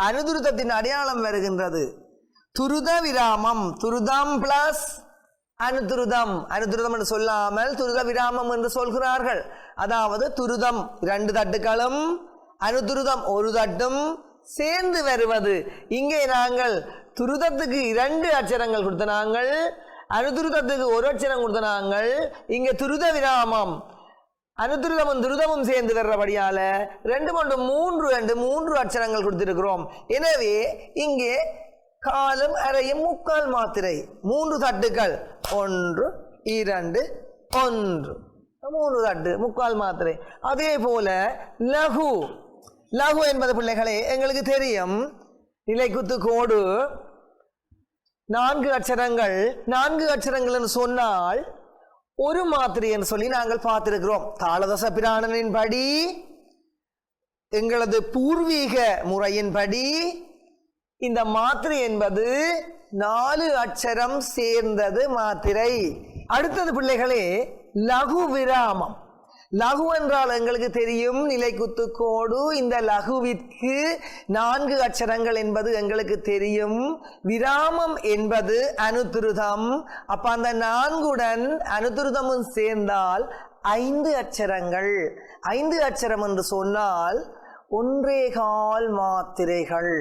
அனுதுருதத்தின் அடையாளம் வருகின்றது. துருத விராமம், துருதம் பிளஸ் அனுதுருதம். அனுதுருதம் என்று சொல்லாமல் துருத விராமம் என்று சொல்கிறார்கள். அதாவது துருதம் 2 தட்டுகளும் அனுதுருதம் 1 தட்டும் சேர்ந்து வருவது. இங்கே நாங்கள் துருதத்துக்கு 2 அட்சரங்கள் கொடுத்த நாங்கள், அனுதுருதத்துக்கு 1 அட்சரம் கொடுத்த நாங்கள். இங்கே துருத விராமம் அனுதுருதமும் துருதமும் சேர்ந்து வர்றபடியால 2 3 3 அட்சரங்கள் கொடுத்திருக்கிறோம். எனவே இங்கே காலும் அரையும் முக்கால் மாத்திரை 3 தட்டுகள் 1 2 1 3 தட்டு முக்கால் மாத்திரை. அதே போல லகு. லகு என்பது பிள்ளைகளே எங்களுக்கு தெரியும், நிலைக்குத்து கோடு 4 அட்சரங்கள். 4 அட்சரங்கள் என்று சொன்னால் 1 மாத்திரை என்று சொல்லி நாங்கள் பார்த்திருக்கிறோம். தாளதச பிராணனின் படி, எங்களது பூர்வீக முறையின்படி இந்த மாத்திரை என்பது 4 அட்சரம் சேர்ந்தது மாத்திரை. அடுத்தது பிள்ளைகளே லகு விராமம். லகு என்றால் எங்களுக்கு தெரியும், நிலைக்குத்து கோடு. இந்த லகுவிற்கு 4 அட்சரங்கள் என்பது எங்களுக்கு தெரியும். விராமம் என்பது அனுதுருதம். அப்ப அந்த 4உடன் அனுதுருதமும் சேர்ந்தால் 5 அட்சரங்கள். 5 அட்சரம் என்று சொன்னால் 1.25 மாத்திரைகள்.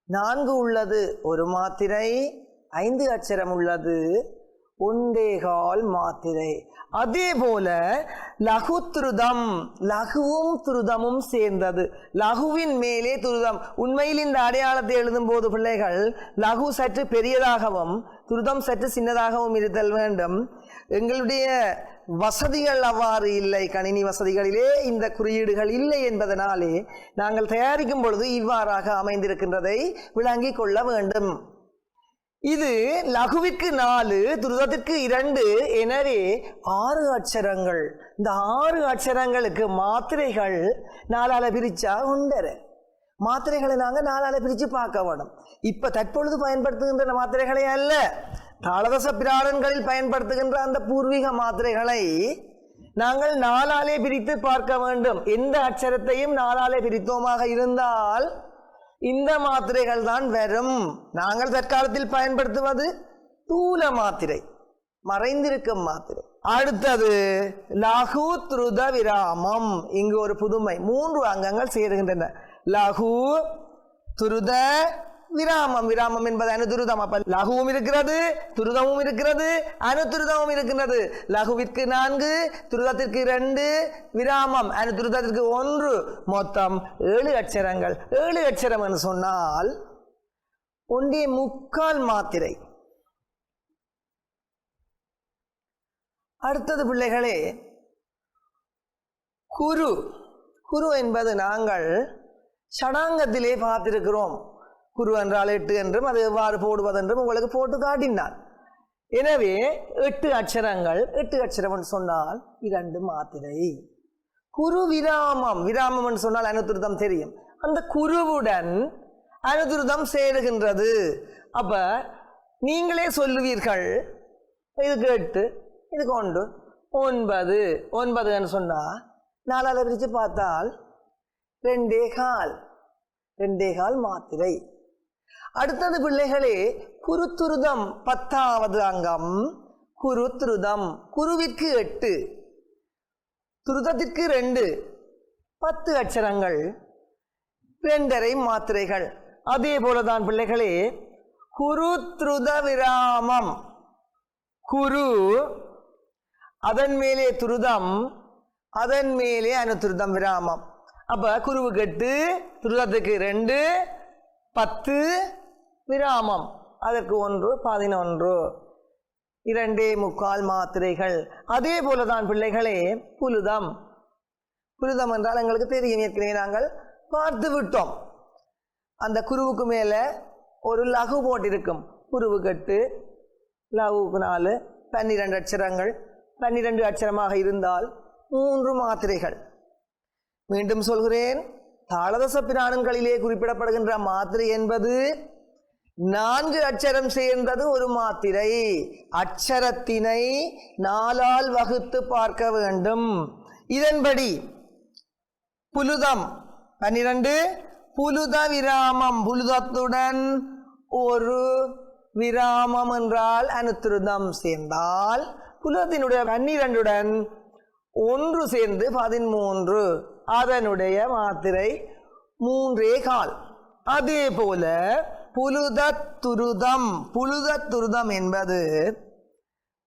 4 உள்ளது 1 மாத்திரை, 5 அட்சரம் உள்ளது 1.25 மாத்திரை. அதே போல லகுத்ருதம், லகுவும் துருதமும் சேர்ந்தது. லகுவின் மேலே துருதம். உண்மையில் இந்த அடையாளத்தை எழுதும் போது பிள்ளைகள் லகு சற்று பெரியதாகவும் துருதம் சற்று சின்னதாகவும் இருத்தல் வேண்டும். எங்களுடைய வசதிகள் அவ்வாறு இல்லை, கணினி வசதிகளிலே இந்த குறியீடுகள் இல்லை என்பதனாலே நாங்கள் தயாரிக்கும் பொழுது இவ்வாறாக அமைந்திருக்கின்றதை விளங்கிக் கொள்ள வேண்டும். இது லகுவிற்கு 4, துருதத்திற்கு 2, எனவே 6 அட்சரங்கள். இந்த 6 அட்சரங்களுக்கு மாத்திரைகள் 4ஆல பிரிச்சா 1.5 மாத்திரைகளை நாங்கள் 4ஆல பிரித்து பார்க்க வேணும். இப்ப தற்பொழுது பயன்படுத்துகின்ற மாத்திரைகளை அல்ல, தாளதச பிராணன்களில் பயன்படுத்துகின்ற அந்த பூர்வீக மாத்திரைகளை நாங்கள் 4ஆலே பிரித்து பார்க்க வேண்டும். எந்த அட்சரத்தையும் 4ஆலே பிரித்தோமாக இருந்தால் இந்த மாத்திரைகள் தான் வரும். நாங்கள் தற்காலத்தில் பயன்படுத்துவது தூல மாத்திரை, மறைந்திருக்கும் மாத்திரை. அடுத்தது லகு துருத விராமம். இங்கு ஒரு புதுமை, 3 அங்கங்கள் சேருகின்றன. லகு துருத விராமம். விராமம் என்பது அனுதுருதம். அப்ப லகுவும் இருக்கிறது, துருதமும் இருக்கிறது, அனுதுருதமும் இருக்கிறது. லகுவிற்கு 4, துருதத்திற்கு 2, விராமம் அனுதுருதத்திற்கு 1, மொத்தம் 7 அட்சரங்கள். 7 அட்சரம் என்று சொன்னால் 1.25 மாத்திரை. அடுத்தது பிள்ளைகளே குரு. குரு என்பது நாங்கள் ஷடாங்கத்திலே பார்த்திருக்கிறோம். குரு என்றால் 8 என்றும் அது எவ்வாறு போடுவதென்றும் உங்களுக்கு போட்டு காட்டினான். எனவே 8 அட்சரங்கள். 8 அட்சரம் என்று சொன்னால் 2 மாத்திரை. குரு விராமம். விராமம் என்று சொன்னால் அனுதுருதம் தெரியும். அந்த குருவுடன் அனுதுருதம் சேருகின்றது. அப்ப நீங்களே சொல்லுவீர்கள், இதுக்கு 8, இதுக்கு 1, 9. 9 என்று சொன்னா 4ஆல பிரித்து பார்த்தால் 2.25 மாத்திரை. அடுத்தது பிள்ளைகளே குருத்துருதம் 10வது அங்கம். குருத்துருதம். குருவிற்கு 8, துருதத்திற்கு 2, 10 அட்சரங்கள், 2.5 மாத்திரைகள். அதே போலதான் பிள்ளைகளே குருத்ருத விராமம். குரு, அதன் மேலே துருதம், அதன் மேலே அனுதுருதம் விராமம். அப்ப குருவுக்கு 8, துருதத்துக்கு 2, 10 விராமம், அதற்கு 1, 11, 2.25 மாத்திரைகள். அதே போலதான் பிள்ளைகளே புலுதம். புலுதம் என்றால் எங்களுக்கு தெரியும், ஏற்கனவே நாங்கள் பார்த்து விட்டோம். அந்த குருவுக்கு மேல ஒரு லகு போட்டிருக்கும். குருவுக்கு 8, லகுவுக்கு 4, 12 அட்சரங்கள். 12 அட்சரமாக இருந்தால் 3 மாத்திரைகள். மீண்டும் சொல்கிறேன், தாளதச பிராணன்களிலே குறிப்பிடப்படுகின்ற மாத்திரை என்பது 4 அட்சரம் சேர்ந்தது ஒரு மாத்திரை. அட்சரத்தினை 4ஆல் வகுத்து பார்க்க வேண்டும். இதன்படி புலுதம் 12, புலுத விராமம், புலுதத்துடன் 1 விராமம் என்றால் அனுத்ருதம் சேர்ந்தால் புலத்தினுடைய 12உடன் 1 சேர்ந்து 13. அதனுடைய மாத்திரை 3.25. அதே போல புலுதத்துருதம். புலுதத்துருதம் என்பது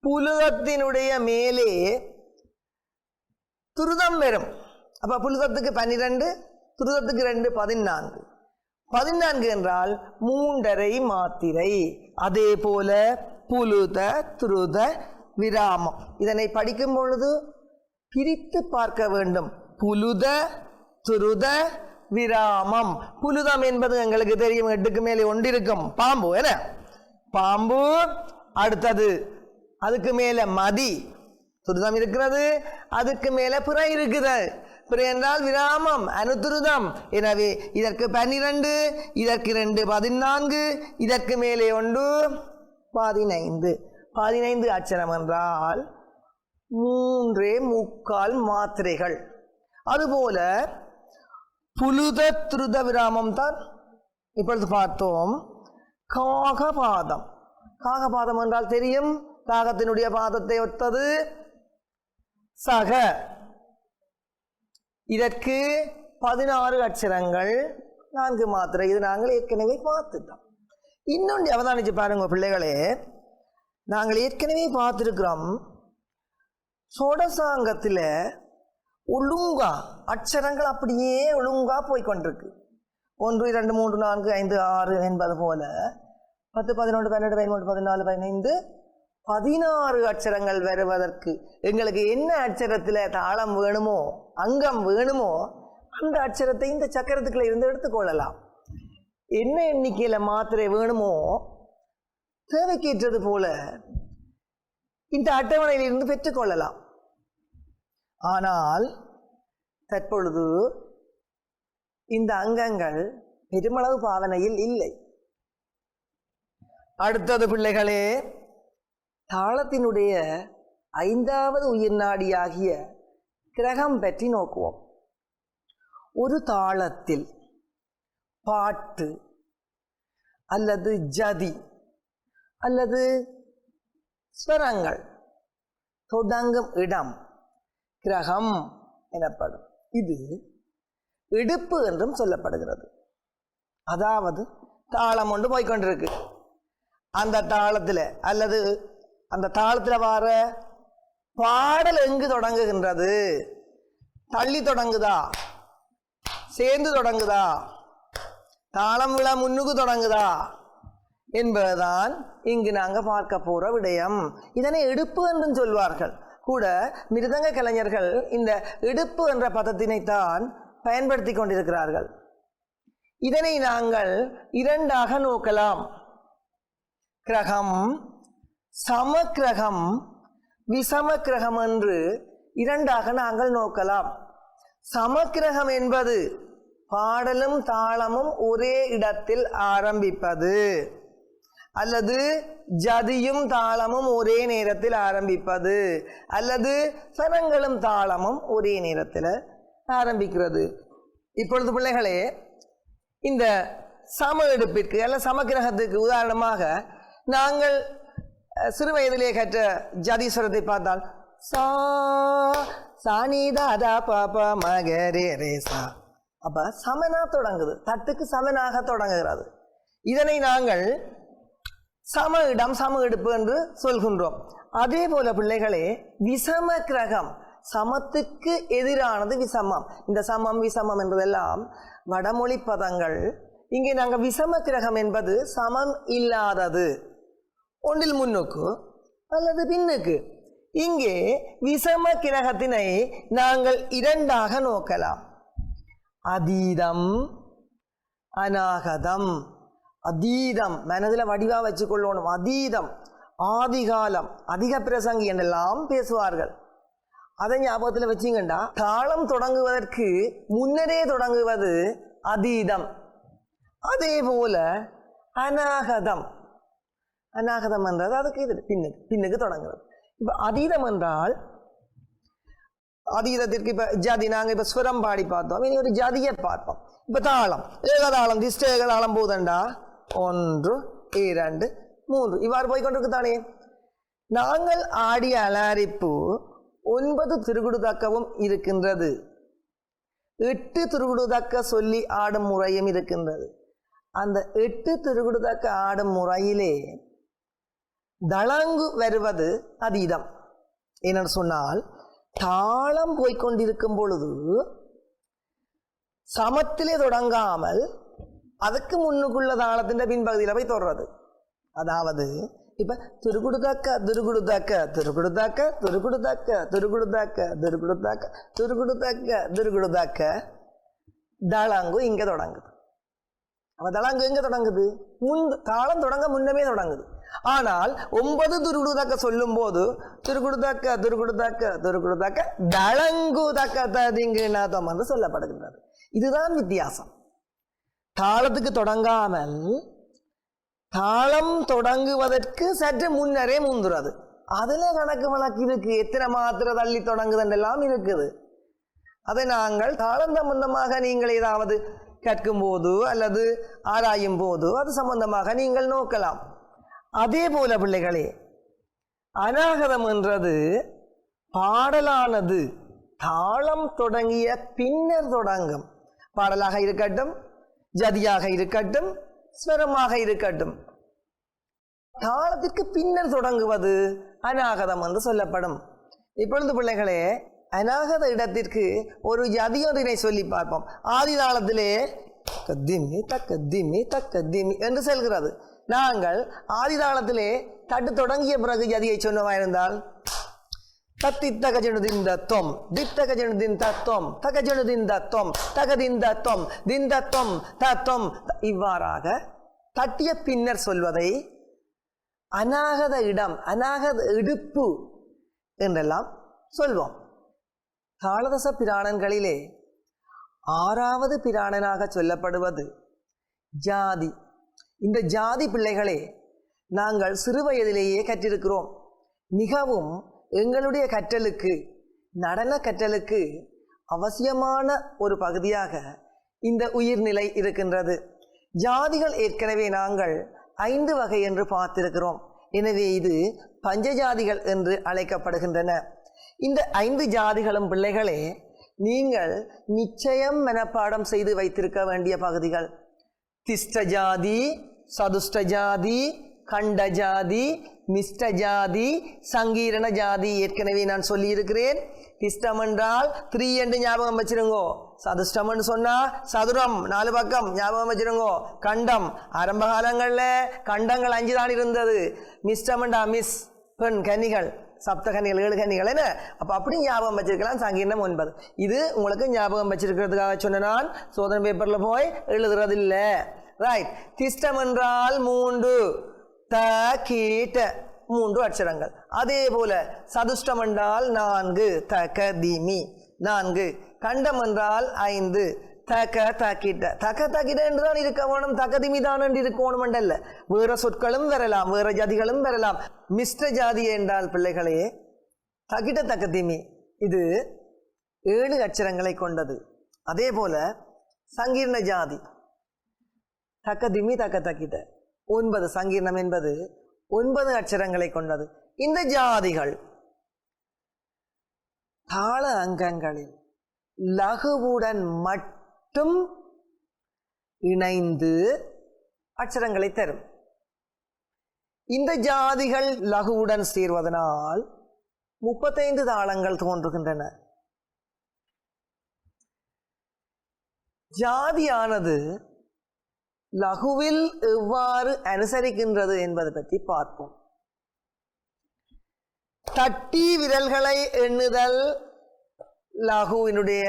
புலுதத்தினுடைய மேலே துருதம் வரும். அப்ப புலுதத்துக்கு 12, துருதத்துக்கு 2 14. 14 என்றால் 3.5 மாத்திரை. அதே போல புலுத துருத விராமம். இதனை படிக்கும் பொழுது பிரித்து பார்க்க வேண்டும். புலுத துருத விராமம். புலுதம் என்பது எங்களுக்கு தெரியும், 8க்கு மேலே ஒன்றிருக்கும் பாம்பு. என்ன பாம்பு? அடுத்தது அதுக்கு மேல மதி துருதம் இருக்கிறது, அதுக்கு மேல பிறை இருக்குது. பிறை என்றால் விராமம் அனுத்துருதம். எனவே இதற்கு 12, இதற்கு 2 14, இதற்கு மேலே 1 15. 15 அட்சரம் என்றால் 3.25 மாத்திரைகள். அதுபோல புலுத துருத விராமம் தான் இப்பொழுது பார்த்தோம். காகபாதம். காகபாதம் என்றால் தெரியும், காகத்தினுடைய பாதத்தை ஒத்தது. சக. இதற்கு 16 அட்சரங்கள், 4 மாத்திரை. இது நாங்கள் ஏற்கனவே பார்த்துட்டோம். இன்னொன்று அவதானிச்சு பாருங்க பிள்ளைகளே, நாங்கள் ஏற்கனவே பார்த்துருக்கிறோம். சோடசாங்கத்தில் ஒழுங்கா அட்சரங்கள் அப்படியே ஒழுங்கா போய்கொண்டிருக்கு. 1 2 3 4 5 6 என்பது போல 10 11 12 13 14 15 16 அட்சரங்கள் வருவதற்கு எங்களுக்கு என்ன அட்சரத்தில் தாளம் வேணுமோ, அங்கம் வேணுமோ, அந்த அட்சரத்தை இந்த சக்கரத்துக்குள்ள இருந்து எடுத்துக்கொள்ளலாம். என்ன எண்ணிக்கையில் மாத்திரை வேணுமோ தேவைக்கேற்றது போல இந்த அட்டவணையிலிருந்து பெற்றுக்கொள்ளலாம். ஆனால் தற்பொழுது இந்த அங்கங்கள் பெருமளவு பாவனையில் இல்லை. அடுத்தது பிள்ளைகளே, தாளத்தினுடைய 5வது உயிர் நாடியாகிய கிரகம் பற்றி நோக்குவோம். ஒரு தாளத்தில் பாட்டு அல்லது ஜதி அல்லது ஸ்வரங்கள் தொடங்கும் இடம் கிரகம் எனப்படும். இது இடுப்பு என்றும் சொல்லப்படுகிறது. அதாவது தாளம் ஒன்று போய்கொண்டிருக்கு. அந்த தாளத்தில் அல்லது அந்த தாளத்தில் வர பாடல் எங்கு தொடங்குகின்றது? தள்ளி தொடங்குதா, சேர்ந்து தொடங்குதா, தாளம் விழா முன்னுக்கு தொடங்குதா என்பதுதான் இங்கு நாங்கள் பார்க்க போற விடயம். இதனை இடுப்பு என்றும் சொல்வார்கள். கூட மிருதங்க கலைஞர்கள் இந்த இடுப்பு என்ற பதத்தினைத்தான் பயன்படுத்தி கொண்டிருக்கிறார்கள். இதனை நாங்கள் 2ஆக நோக்கலாம். கிரகம், சமக்கிரகம், விஷமக்கிரகம் என்று 2ஆக நாங்கள் நோக்கலாம். சமக்கிரகம் என்பது பாடலும் தாளமும் ஒரே இடத்தில் ஆரம்பிப்பது, அல்லது ஜதியும் தாளமும் ஒரே நேரத்தில் ஆரம்பிப்பது, அல்லது சனங்களும் தாளமும் ஒரே நேரத்தில் ஆரம்பிக்கிறது. இப்பொழுது பிள்ளைகளே, இந்த சம எடுப்பிற்கு அல்ல சமக்கிரகத்துக்கு உதாரணமாக நாங்கள் சிறு வயதிலே கற்ற ஜதீஸ்வரத்தை பார்த்தால் சா சானி தாதா பாப்பா மகரே ரேசா. அப்ப சமனா தொடங்குது, தட்டுக்கு சமனாக தொடங்குகிறது. இதனை நாங்கள் சம இடம் சம எடுப்பு என்று சொல்கின்றோம். அதே போல பிள்ளைகளே, விஷம கிரகம், சமத்துக்கு எதிரானது விஷமம். இந்த சமம் விஷமம் என்பதெல்லாம் வடமொழி பதங்கள். இங்கே நாங்கள் விஷம கிரகம் என்பது சமம் இல்லாதது, ஒன்றில் முன்னுக்கு அல்லது பின்னுக்கு. இங்கே விஷம கிரகத்தினை நாங்கள் 2ஆக நோக்கலாம். அதீதம், அநாகதம். அதீதம் மனதில் வடிவா வச்சுக்கொள்ளணும். அதீதம் ஆதிகாலம், அதிக பிரசங்கி என்றெல்லாம் பேசுவார்கள். அதை ஞாபகத்தில் வச்சிங்கண்டா, தாளம் தொடங்குவதற்கு முன்னரே தொடங்குவது அதீதம். அதே போல அநாகதம். அநாகதம் என்றது அதுக்கு இது பின்னுக்கு தொடங்குறது. இப்ப அதீதம் என்றால் அதீதத்திற்கு இப்ப ஜதி, நாங்க இப்ப ஸ்வரம் பாடி பார்த்தோம். இனி ஒரு ஜதியை பார்ப்போம். இப்ப தாளம், ஏகதாளம், திஷ்ட ஏகதாளம் போதண்டா 1 2 3 இவ்வாறு போய்கொண்டிருக்குதானே. நாங்கள் ஆடிய அலாரிப்பு 9 திருகுடுதக்கவும் இருக்கின்றது, 8 திருகுடுதக்க சொல்லி ஆடும் முறையும் இருக்கின்றது. அந்த 8 திருகுடுதக்க ஆடும் முறையிலே தளங்கு வருவது அதீதம். என்னென்னு சொன்னால், தாளம் போய்கொண்டிருக்கும் பொழுது சமத்திலே தொடங்காமல் அதுக்கு முன்னுக்குள்ள தாளத்தின் பின்பகுதியில் போய் தொடர்றது. அதாவது இப்ப திருகுடுதக்க திருகுடுதக்க திருகுடுதக்க திருகுடுதக்க திருகுடுதக்க திருகுடுதக்க திருகுடுதக்க திருகுடுதக்க தளங்கு இங்க தொடங்குது. அப்ப தளங்கு எங்க தொடங்குது? தாளம் தொடங்க முன்னமே தொடங்குது. ஆனால் 9 திருகுடுதக்க சொல்லும் போது திருகுடுதக்க திருகுடுதக்க திருகுடுதக்க தளங்கு தக்க ததிங்குநாதம் என்று சொல்லப்படுகின்றது. இதுதான் வித்தியாசம். தாளத்துக்கு தொடங்காமல் தாளம் தொடங்குவதற்கு சற்று முன்னரே முந்துறது. அதுல கணக்கு வழக்கு இருக்கு, எத்தனை மாத்திரை தள்ளி தொடங்குதெல்லாம் இருக்குது. அதை நாங்கள் தாளம் சம்பந்தமாக நீங்கள் ஏதாவது கற்கும் போது அல்லது ஆராயும் போது அது சம்பந்தமாக நீங்கள் நோக்கலாம். அதே போல பிள்ளைகளே, அநாகதம் என்றது பாடலானது தாளம் தொடங்கிய பின்னர் தொடங்கும். பாடலாக இருக்கட்டும், ஜதியாக இருக்கட்டும், ஸ்வரமாக இருக்கட்டும், தாளத்திற்கு பின்னர் தொடங்குவது அநாகதம் என்று சொல்லப்படும். இப்பொழுது பிள்ளைகளே, அநாகத இடத்திற்கு ஒரு ஜதியொன்றினை சொல்லி பார்ப்போம். ஆதி தாளத்திலே திம்மி தக்க திம்மி தக்க திம்மி என்று செல்கிறது. நாங்கள் ஆதி தாளத்திலே தட்டு தொடங்கிய பிறகு ஜதியை சொன்னவாயிருந்தால் தத்தித்தகஜனுதின் தத்துவம் தித்தகஜனுதின் தத்துவம் தகஜனுதின் தத்துவம் தகதின் தத்துவம் தின் தத்துவம் தத்துவம் இவ்வாறாக தட்டிய பின்னர் சொல்வதை அநாகத இடம், அநாகத இடுப்பு என்றெல்லாம் சொல்வோம். தாளதச பிராணன்களிலே 6வது பிராணனாக சொல்லப்படுவது ஜாதி. இந்த ஜாதி பிள்ளைகளே நாங்கள் சிறு வயதிலேயே கற்றிருக்கிறோம். மிகவும் எங்களுடைய கற்றலுக்கு, நடன கற்றலுக்கு அவசியமான ஒரு பகுதியாக இந்த உயிர்நிலை இருக்கின்றது. ஜாதிகள் ஏற்கனவே நாங்கள் 5 வகை என்று பார்த்திருக்கிறோம். எனவே இது பஞ்சஜாதிகள் என்று அழைக்கப்படுகின்றன. இந்த 5 ஜாதிகளும் பிள்ளைகளே நீங்கள் நிச்சயம் மனப்பாடம் செய்து வைத்திருக்க வேண்டிய பகுதிகள். திஷ்ட ஜாதி, சதுஷ்ட ஜாதி, கண்ட ஜாதி, மிஷ்ட ஜாதி, சங்கீரண ஜாதி ஏற்கனவே நான் சொல்லி இருக்கிறேன். திஷ்டம் என்றால் 3 என்று ஞாபகம் வச்சிருங்கோ. சதுஷ்டம் சொன்னா சதுரம் 4 பக்கம் ஞாபகம் வச்சிருங்கோ. கண்டம் ஆரம்ப காலங்கள்ல கண்டங்கள் 5 தான் இருந்தது. மிஷ்டமண்டா மிஸ் பெண் கன்னிகள், சப்த கன்னிகள் 7 கன்னிகள் என்ன. அப்ப அப்படி ஞாபகம் வச்சிருக்கலாம். சங்கீர்ணம் 9. இது உங்களுக்கு ஞாபகம் வச்சிருக்கிறதுக்காக சொன்ன நான் சோதனை பேப்பர்ல போய் எழுதுறது இல்ல. ரைட். திஷ்டம் என்றால் 3 த கீட்ட 3 அட்சரங்கள். அதே போல சதுஷ்டம் என்றால் 4 தக திமி 4. கண்டம் என்றால் 5 தக தக்கிட்ட. தக தக்கிட்ட என்றுதான் இருக்க வேணும், தகதிமி தான் என்று இருக்கணும் என்றல்ல. வேற சொற்களும் வரலாம், வேற ஜாதிகளும் வரலாம். மிஸ்ட ஜாதி என்றால் பிள்ளைகளே தகிட்ட தகதிமி இது 7 அட்சரங்களை கொண்டது. அதே போல சங்கீர்ண ஜாதி தக்கதிமி தக்க தக்கிட்ட 9. சங்கீர்ணம் என்பது 9 அட்சரங்களை கொண்டது. இந்த ஜாதிகள் தாள அங்கங்களில் லகுவுடன் மட்டும் இணைந்து அட்சரங்களை தரும். இந்த ஜாதிகள் லகுவுடன் சேர்வதனால் 35 தாளங்கள் தோன்றுகின்றன. ஜாதியானது லகுவில் எவ்வாறு அனுசரிக்கின்றது என்பதை பற்றி பார்ப்போம். தட்டி விரல்களை எண்ணுதல் லகுவினுடைய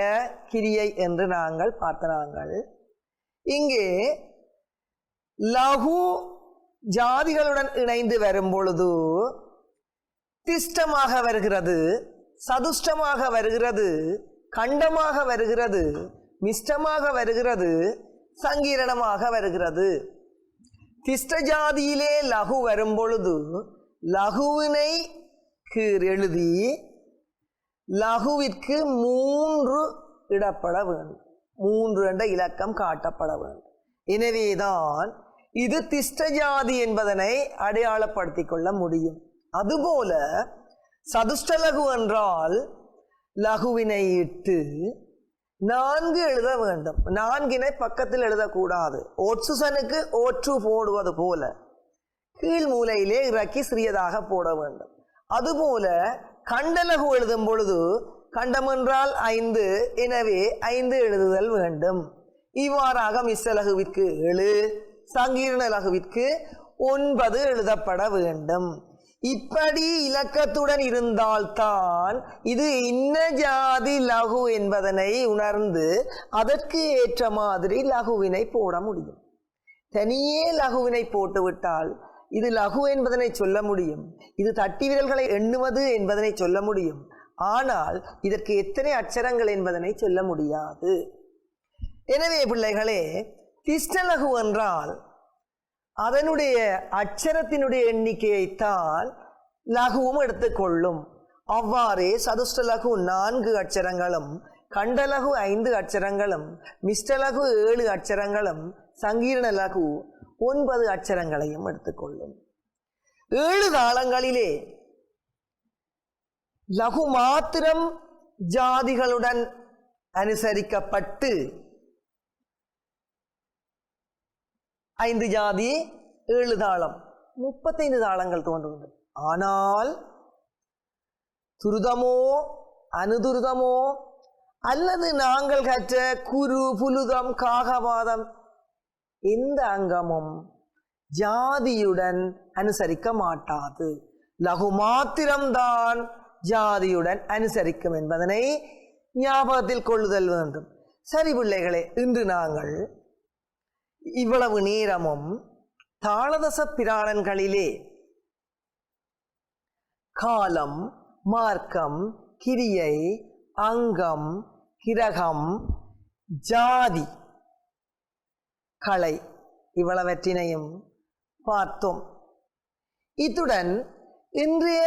கிரியை என்று நாங்கள் பார்த்தனாங்கள். இங்கே லகு ஜாதிகளுடன் இணைந்து வரும் பொழுது திஷ்டமாக வருகிறது, சதுஷ்டமாக வருகிறது, கண்டமாக வருகிறது, மிஷ்டமாக வருகிறது, சங்கீரணமாக வருகிறது. திஷ்ட ஜாதியிலே லகு வரும் பொழுது லகுவினை எழுதி லகுவிற்கு 3 இடப்பட வேண்டும், 3 என்ற இலக்கம் காட்டப்பட வேண்டும். எனவேதான் இது திஷ்ட ஜாதி என்பதனை அடையாளப்படுத்திக் கொள்ள முடியும். அதுபோல சதுஷ்ட லகு என்றால் லகுவினை இட்டு 4 எழுத வேண்டும். 4 பக்கத்தில் எழுதக்கூடாது. ஓட்சுசனுக்கு ஓற்று போடுவது போல கீழ் மூலையிலே இறக்கி சிறியதாக போட வேண்டும். அதுபோல கண்டலகு எழுதும் பொழுது கண்டம் என்றால் 5, எனவே 5 எழுதுதல் வேண்டும். இவ்வாறாக மிஸ்ஸலகுவிற்கு 7, சங்கீர்ண லகுவிற்கு 9 எழுதப்பட வேண்டும். இப்படி இலக்கத்துடன் இருந்தால்தான் இது இன்ன ஜாதி லகு என்பதனை உணர்ந்து அதற்கு ஏற்ற மாதிரி லகுவினை போட முடியும். தனியே லகுவினை போட்டுவிட்டால் இது லகு என்பதனை சொல்ல முடியும், இது தட்டி விரல்களை எண்ணுவது என்பதனை சொல்ல முடியும். ஆனால் இதற்கு எத்தனை அச்சரங்கள் என்பதனை சொல்ல முடியாது. எனவே பிள்ளைகளே, திஷ்டலகு என்றால் அதனுடைய அச்சரத்தினுடைய எண்ணிக்கையைத்தான் லகுவும் எடுத்துக்கொள்ளும். அவ்வாறே சதுஷ்ட லகு 4 அச்சரங்களும், கண்டலகு 5 அச்சரங்களும், மிஷ்டலகு 7 அச்சரங்களும், சங்கீர்ண லகு 9 அச்சரங்களையும் எடுத்துக்கொள்ளும். 7 தாளங்களிலே லகு மாத்திரம் ஜாதிகளுடன் அனுசரிக்கப்பட்டு 5 ஜாதி 7 தாளம் 35 தாளங்கள் தோன்றுகின்றன. ஆனால் துருதமோ அனுதுருதமோ அல்லது நாங்கள் கற்ற குரு புலுதம் காகவாதம் எந்த அங்கமும் ஜாதியுடன் அனுசரிக்க மாட்டாது. லகு மாத்திரம்தான் ஜாதியுடன் அனுசரிக்கும் என்பதனை ஞாபகத்தில் கொள்ளுதல் வேண்டும். சரி பிள்ளைகளே, இன்று நாங்கள் இவ்வளவு நேரமும் தாளதச பிராணன்களிலே காலம், மார்க்கம், கிரியை, அங்கம், கிரகம், ஜாதி, கலை இவ்வளவற்றினையும் பார்த்தோம். இத்துடன் இன்றைய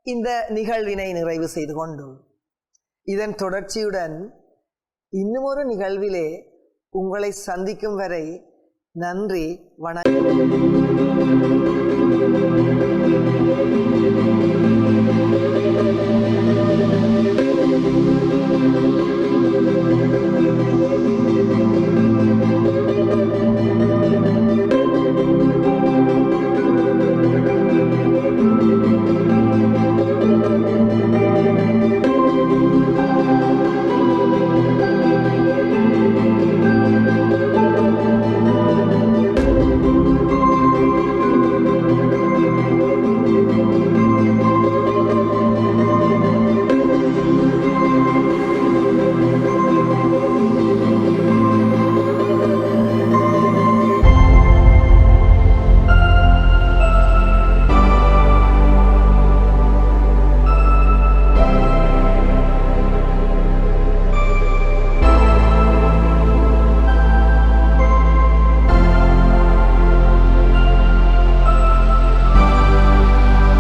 இந்த நிகழ்வினை நிறைவு செய்து கொண்டு இதன் தொடர்ச்சியுடன் இன்னும் ஒரு நிகழ்விலே உங்களை சந்திக்கும் வரை நன்றி, வணக்கம்.